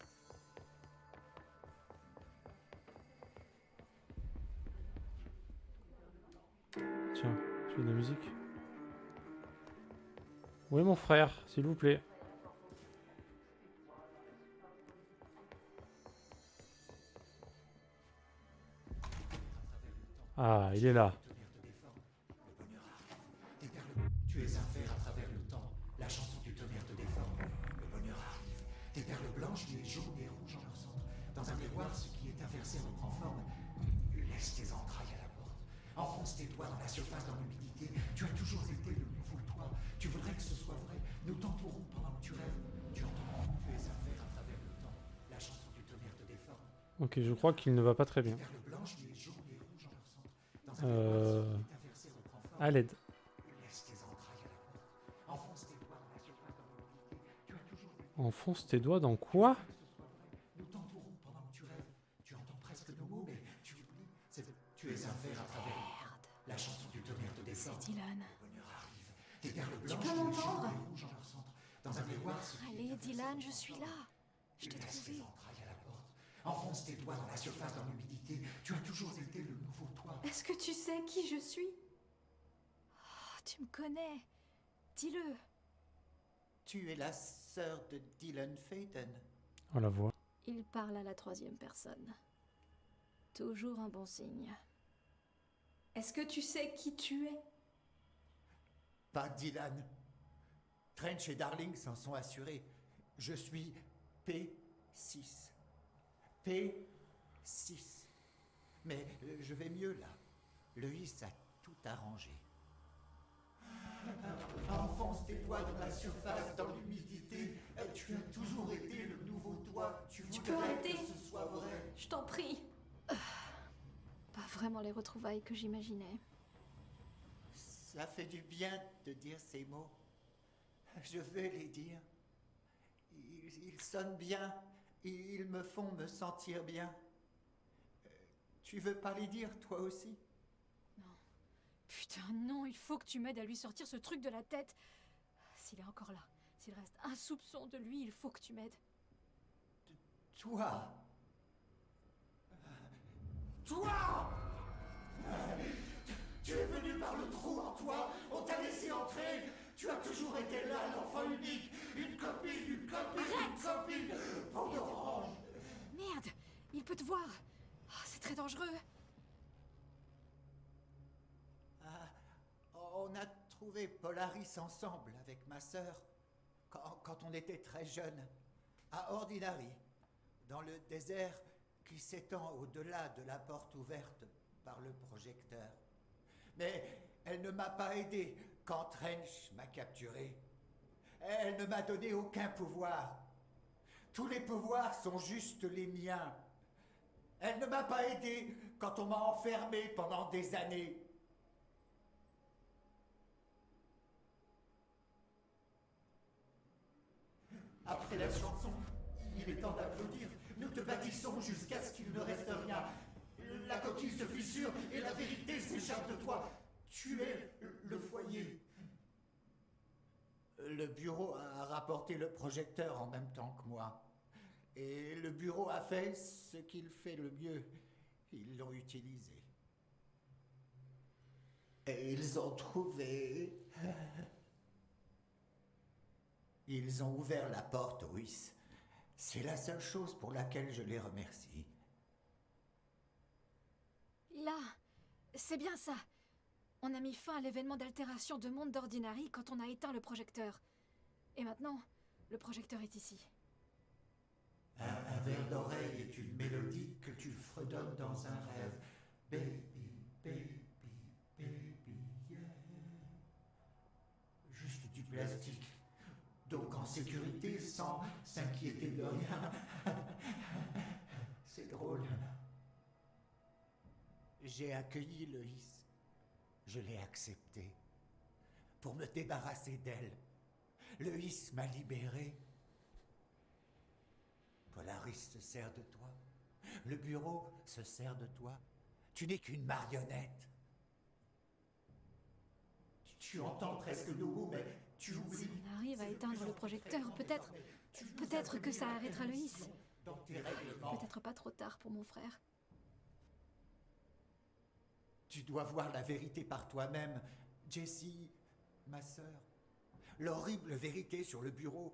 Tiens, tu fais de la musique? Où est mon frère, s'il vous plaît? Ah, il est là. Tu es un fer à travers le temps. La chanson du tonnerre te déforme. Le bonheur arrive. Tes perles blanches, les jaunes et rouges en leur centre. Dans un miroir, ce qui est inversé reprend forme. Laisse tes entrailles à la porte. Enfonce tes doigts dans la surface, dans l'humidité. Tu as toujours été le nouveau toi. Tu voudrais que ce soit vrai. Nous t'entourons pendant que tu rêves. Tu entends. Tu es un fer à travers le temps. La chanson du tonnerre te déforme. Ok, je crois qu'il ne va pas très bien. Perles blanches, les jaunes et rouges en leur centre. Dans un miroir, ce qui est inversé reprend forme. À l'aide. Laisse tes entrailles à la porte. Enfonce tes doigts dans la surface, dans l'humidité. Tu as toujours été Enfonce tes doigts dans quoi? Nous t'entourons pendant que tu rêves. Tu entends presque nos mots, mais tu oublies. Tu es un ver à travers le temps. La chanson du tonnerre te déforme. C'est Dylan. Le bonheur arrive. Tes perles blanches, peux les m'entendre? jaunes et rouges en leur centre. Dans un miroir, ce qui Allez, est Dylan, je suis là. Je t'ai laisse tes trouvé. entrailles à la porte. Enfonce tes doigts dans la surface, dans l'humidité. Tu as toujours été le nouveau toi. Est-ce que tu sais qui je suis? Oh, tu me connais. Dis-le. Tu es la sœur de Dylan Phaeton. On la voit. Il parle à la troisième personne. Toujours un bon signe. Est-ce que tu sais qui tu es? Pas Dylan. Trench et Darling s'en sont assurés. Je suis P6. P6. Mais je vais mieux là. Loïs a tout arrangé. Enfonce tes doigts dans la surface, dans l'humidité. Tu as toujours été le nouveau toi. Tu peux voudrais arrêter? que ce soit vrai. Je t'en prie. Pas vraiment les retrouvailles que j'imaginais. Ça fait du bien de dire ces mots. Je vais les dire. Ils sonnent bien. Ils me font me sentir bien. Tu veux pas les dire, toi aussi? Putain, non, il faut que tu m'aides à lui sortir ce truc de la tête. S'il est encore là, s'il reste un soupçon de lui, il faut que tu m'aides. Toi? Toi! Tu es venu par le trou en toi. On t'a laissé entrer. Tu as toujours été là, l'enfant unique. Une copine, une copine, une copine. Peau d'orange. Merde, il peut te voir. Oh, c'est très dangereux. On a trouvé Polaris ensemble avec ma sœur quand on était très jeunes, à Ordinary, dans le désert qui s'étend au-delà de la porte ouverte par le projecteur. Mais elle ne m'a pas aidé quand Trench m'a capturé. Elle ne m'a donné aucun pouvoir. Tous les pouvoirs sont juste les miens. Elle ne m'a pas aidé quand on m'a enfermé pendant des années. Après la chanson, il est temps d'applaudir. Nous te bâtissons jusqu'à ce qu'il ne reste rien. La coquille se fissure et la vérité s'échappe de toi. Tu es le foyer. bureau a rapporté le projecteur en même temps que moi. Et le bureau a fait ce qu'il fait le mieux. Ils l'ont utilisé. Et ils ont trouvé... Ils ont ouvert la porte au HIS. C'est la seule chose pour laquelle je les remercie. Là, c'est bien ça. On a mis fin à l'événement d'altération de monde d'Ordinary quand on a éteint le projecteur. Et maintenant, le projecteur est ici. Un verre d'oreille est une mélodie que tu fredonnes dans un rêve. Baby, baby, baby, yeah. Juste du plastique. Donc en sécurité, sans s'inquiéter de rien. C'est drôle. J'ai accueilli le HIS. Je l'ai accepté. Pour me débarrasser d'elle. Le HIS m'a libéré. Polaris se sert de toi. Le bureau se sert de toi. Tu n'es qu'une marionnette. Tu entends presque nos mots, mais tu oublies. Si on arrive à éteindre le projecteur, peut-être que ça arrêtera le HIS. Dans tes règlements. Peut-être pas trop tard pour mon frère. Tu dois voir la vérité par toi-même. Jessie, ma sœur. L'horrible vérité sur le bureau.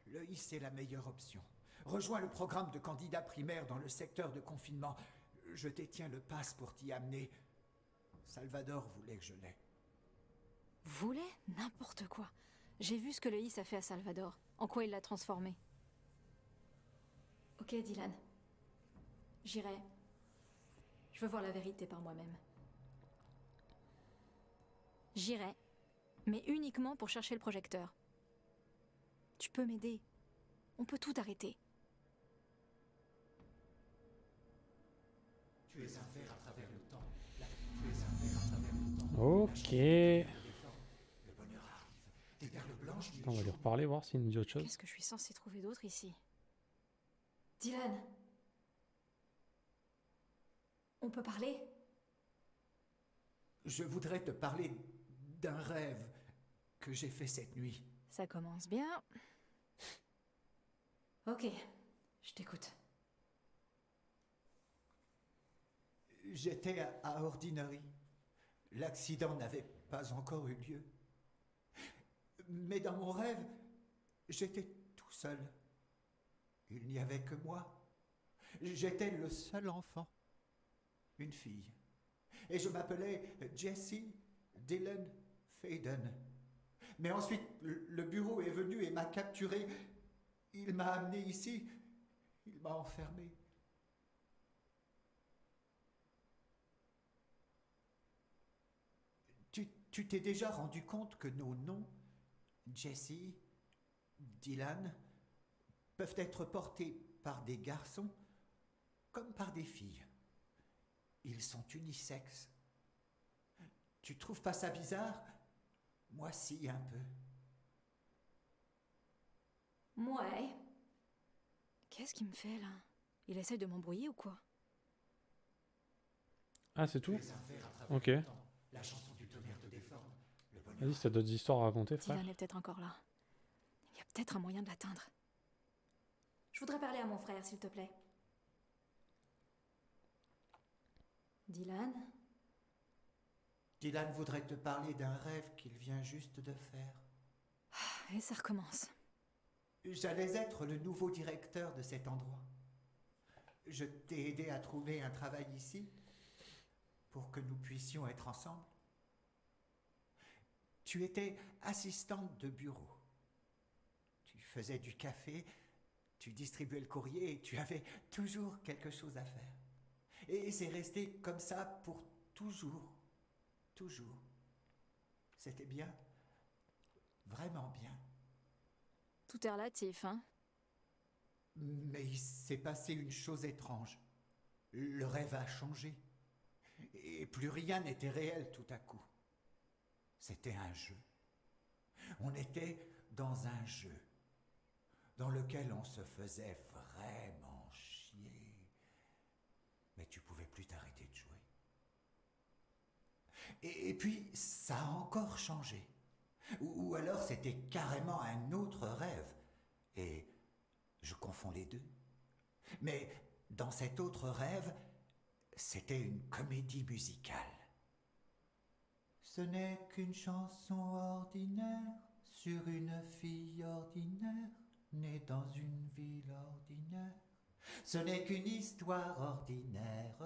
Le HIS est la meilleure option. Rejoins le programme de candidat primaire dans le secteur de confinement. Je détiens le pass pour t'y amener. Salvador voulait que je l'aie. Voulait? N'importe quoi. J'ai vu ce que le HIS a fait à Salvador. En quoi il l'a transformé. Ok, Dylan. J'irai. Je veux voir la vérité par moi-même. J'irai, mais uniquement pour chercher le projecteur. Tu peux m'aider. On peut tout arrêter. Tu es un ver à travers le temps. Tu es un ver à travers le temps. Ok. Le bonheur arrive. Des perles blanches du On va lui reparler, voir s'il nous dit autre chose. Qu'est-ce que je suis censée trouver d'autre ici? Dylan. On peut parler? Je voudrais te parler d'un rêve que j'ai fait cette nuit. Ça commence bien. Ok, je t'écoute. J'étais à Ordinary. L'accident n'avait pas encore eu lieu. Mais dans mon rêve, j'étais tout seul. Il n'y avait que moi. J'étais le seul enfant. Une fille. Et je m'appelais Jessie Dylan Faden. Mais ensuite, le bureau est venu et m'a capturé. Il m'a amené ici. Il m'a enfermé. Tu t'es déjà rendu compte que nos noms, Jessie, Dylan, peuvent être portés par des garçons comme par des filles. Ils sont unisexes. Tu trouves pas ça bizarre? Moi si, un peu. Ouais. Qu'est-ce qu'il me fait là? Il essaye de m'embrouiller ou quoi? Ah, c'est tout? Tu es un ver à travers Ok. le temps. La chanson du tonnerre te déforme. Le bonheur Vas-y, si t'as d'autres histoires à raconter, frère. Dylan est peut-être encore là. Il y a peut-être un moyen de l'atteindre. Je voudrais parler à mon frère, s'il te plaît. Dylan? Dylan voudrait te parler d'un rêve qu'il vient juste de faire. Et ça recommence. J'allais être le nouveau directeur de cet endroit. Je t'ai aidé à trouver un travail ici pour que nous puissions être ensemble. Tu étais assistante de bureau. Tu faisais du café, tu distribuais le courrier et tu avais toujours quelque chose à faire. Et c'est resté comme ça pour toujours. Toujours. C'était bien. Vraiment bien. Tout est relatif, hein? Mais il s'est passé une chose étrange. Le rêve a changé. Et plus rien n'était réel tout à coup. C'était un jeu. On était dans un jeu dans lequel on se faisait vraiment chier. Mais tu pouvais plus t'arrêter de jouer. Et puis, ça a encore changé. Ou alors c'était carrément un autre rêve. Et je confonds les deux. Mais dans cet autre rêve, c'était une comédie musicale. Ce n'est qu'une chanson ordinaire sur une fille ordinaire, née dans une ville ordinaire. Ce n'est qu'une histoire ordinaire,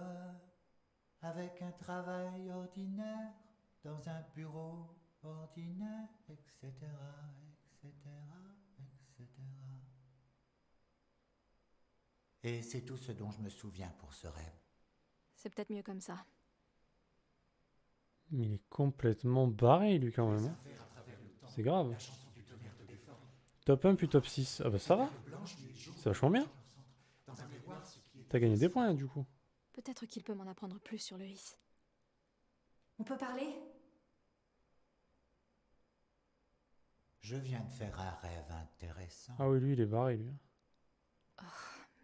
avec un travail ordinaire, dans un bureau ordinaire, etc., etc., etc. Et c'est tout ce dont je me souviens pour ce rêve. C'est peut-être mieux comme ça. Mais il est complètement barré, lui, quand même. Hein. C'est grave. Top 1 puis top 6. Ah bah ça va. C'est vachement bien. T'as gagné des points, du coup. Peut-être qu'il peut m'en apprendre plus sur le his. On peut parler? Je viens de faire un rêve intéressant. Ah oui, lui, il est barré, lui. Oh,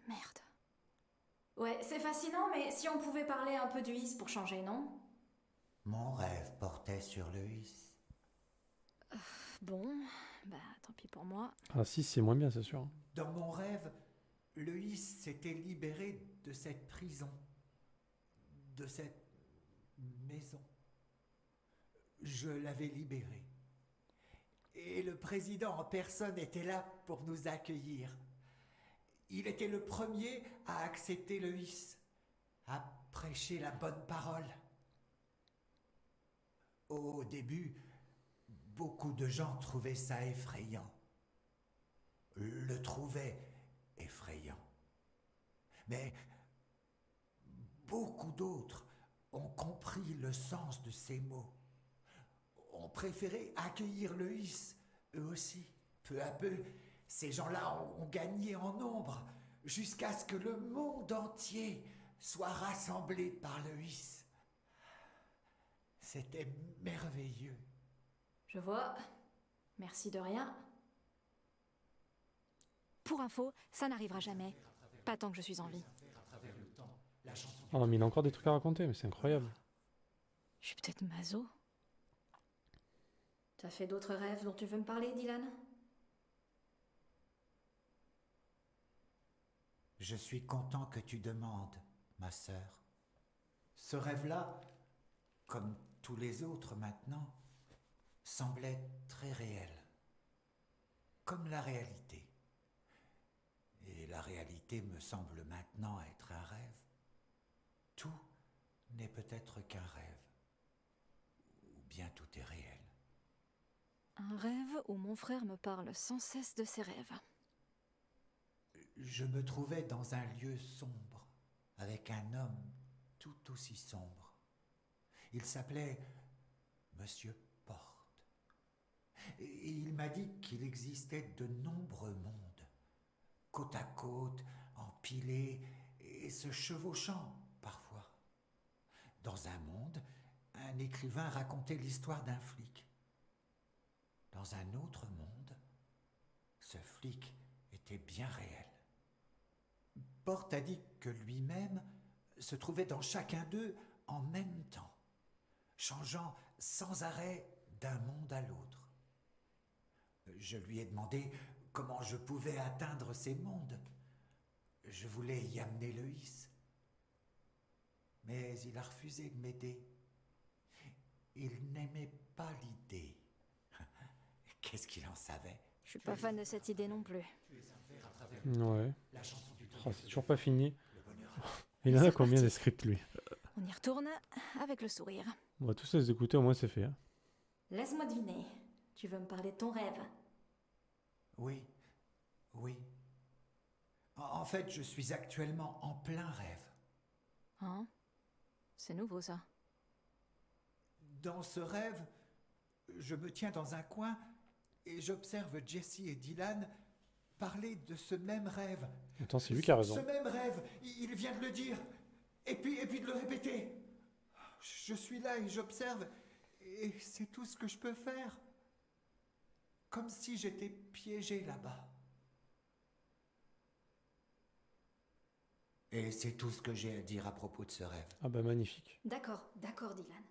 merde. Ouais, c'est fascinant, mais si on pouvait parler un peu du his pour changer, non? Mon rêve portait sur le his. Bon, bah tant pis pour moi. Ah si, c'est moins bien, c'est sûr. Dans mon rêve, le his s'était libéré de cette prison, de cette maison. Je l'avais libéré. Et le président en personne était là pour nous accueillir. Il était le premier à accepter le his, à prêcher la bonne parole. Au début, beaucoup de gens trouvaient ça effrayant. Le trouvaient effrayant. Mais beaucoup d'autres ont compris le sens de ces mots. Ont préféré accueillir le his, eux aussi. Peu à peu, ces gens-là ont gagné en nombre, jusqu'à ce que le monde entier soit rassemblé par le his. C'était merveilleux. Je vois. Merci de rien. Pour info, ça n'arrivera jamais. Pas tant que je suis en vie. Oh mais il a encore des trucs à raconter, mais c'est incroyable. Je suis peut-être maso. T'as fait d'autres rêves dont tu veux me parler, Dylan? Je suis content que tu demandes, ma sœur. Ce rêve-là, comme tous les autres maintenant, semblait très réel. Comme la réalité. Et la réalité me semble maintenant être un rêve. Tout n'est peut-être qu'un rêve. Ou bien tout est réel. Un rêve où mon frère me parle sans cesse de ses rêves. Je me trouvais dans un lieu sombre, avec un homme tout aussi sombre. Il s'appelait Monsieur Porte. Et il m'a dit qu'il existait de nombreux mondes, côte à côte, empilés et se chevauchant parfois. Dans un monde, un écrivain racontait l'histoire d'un flic. Dans un autre monde, ce flic était bien réel. Porte a dit que lui-même se trouvait dans chacun d'eux en même temps, changeant sans arrêt d'un monde à l'autre. Je lui ai demandé comment je pouvais atteindre ces mondes. Je voulais y amener le his. Mais il a refusé de m'aider. Il n'aimait pas l'idée. Qu'est-ce qu'il en savait? Je suis pas fan de cette idée non plus. Ouais. Oh, c'est toujours pas fini. Il en a combien des scripts, lui? On y retourne avec le sourire. On va tous les écouter, au moins c'est fait. Hein. Laisse-moi deviner. Tu veux me parler de ton rêve? Oui, oui. En fait, je suis actuellement en plein rêve. Hein? C'est nouveau, ça. Dans ce rêve, je me tiens dans un coin et j'observe Jesse et Dylan parler de ce même rêve. Attends, c'est lui qui a raison. Ce même rêve, il vient de le dire. Et puis de le répéter. Je suis là et j'observe. Et c'est tout ce que je peux faire. Comme si j'étais piégé là-bas. Et c'est tout ce que j'ai à dire à propos de ce rêve. Ah bah magnifique. D'accord, Dylan.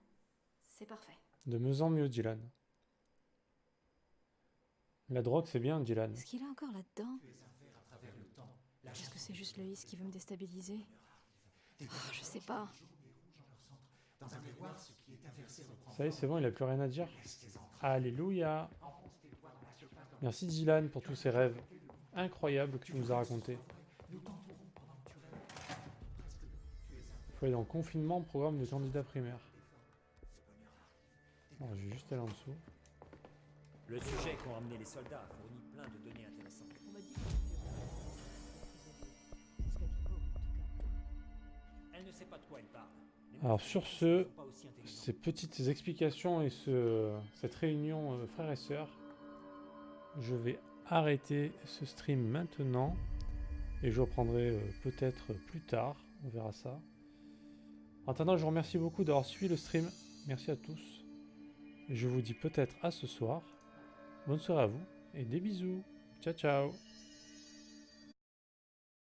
C'est parfait. De mieux en mieux, Dylan. La drogue, c'est bien, Dylan. Est-ce qu'il est encore là-dedans? Tu es un fer à travers le temps. La Est-ce que chanson c'est du juste le Is qui veut me déstabiliser? Des Oh, je sais pas. jaune et rouge en leur centre. Dans un miroir, ce qui est inversé reprend Ça y est, c'est bon, il a plus rien à dire. Laisse tes entrailles. Alléluia. Enfonce tes doigts dans la surface comme Merci Dylan pour tous ces rêves incroyables que tu nous as racontés. nous t'entourons pendant que tu rêves. Presque. Tu es un fer. Faut aller dans le confinement, programme de candidat primaire. Le bonheur arrive. Bon, je vais juste aller en dessous. Le sujet qu'ont amené les soldats a fourni plein de données intéressantes. On m'a dit que c'est ce qu'a dit Poe, en tout cas. Elle ne sait pas de quoi elle parle. Les Alors mecs sur ne ce, sont pas aussi intelligents. ces petites explications et cette réunion frères et sœurs, je vais arrêter ce stream maintenant et je reprendrai peut-être plus tard, on verra ça. En attendant, je vous remercie beaucoup d'avoir suivi le stream, merci à tous. Je vous dis peut-être à ce soir, bonne soirée à vous et des bisous, ciao ciao.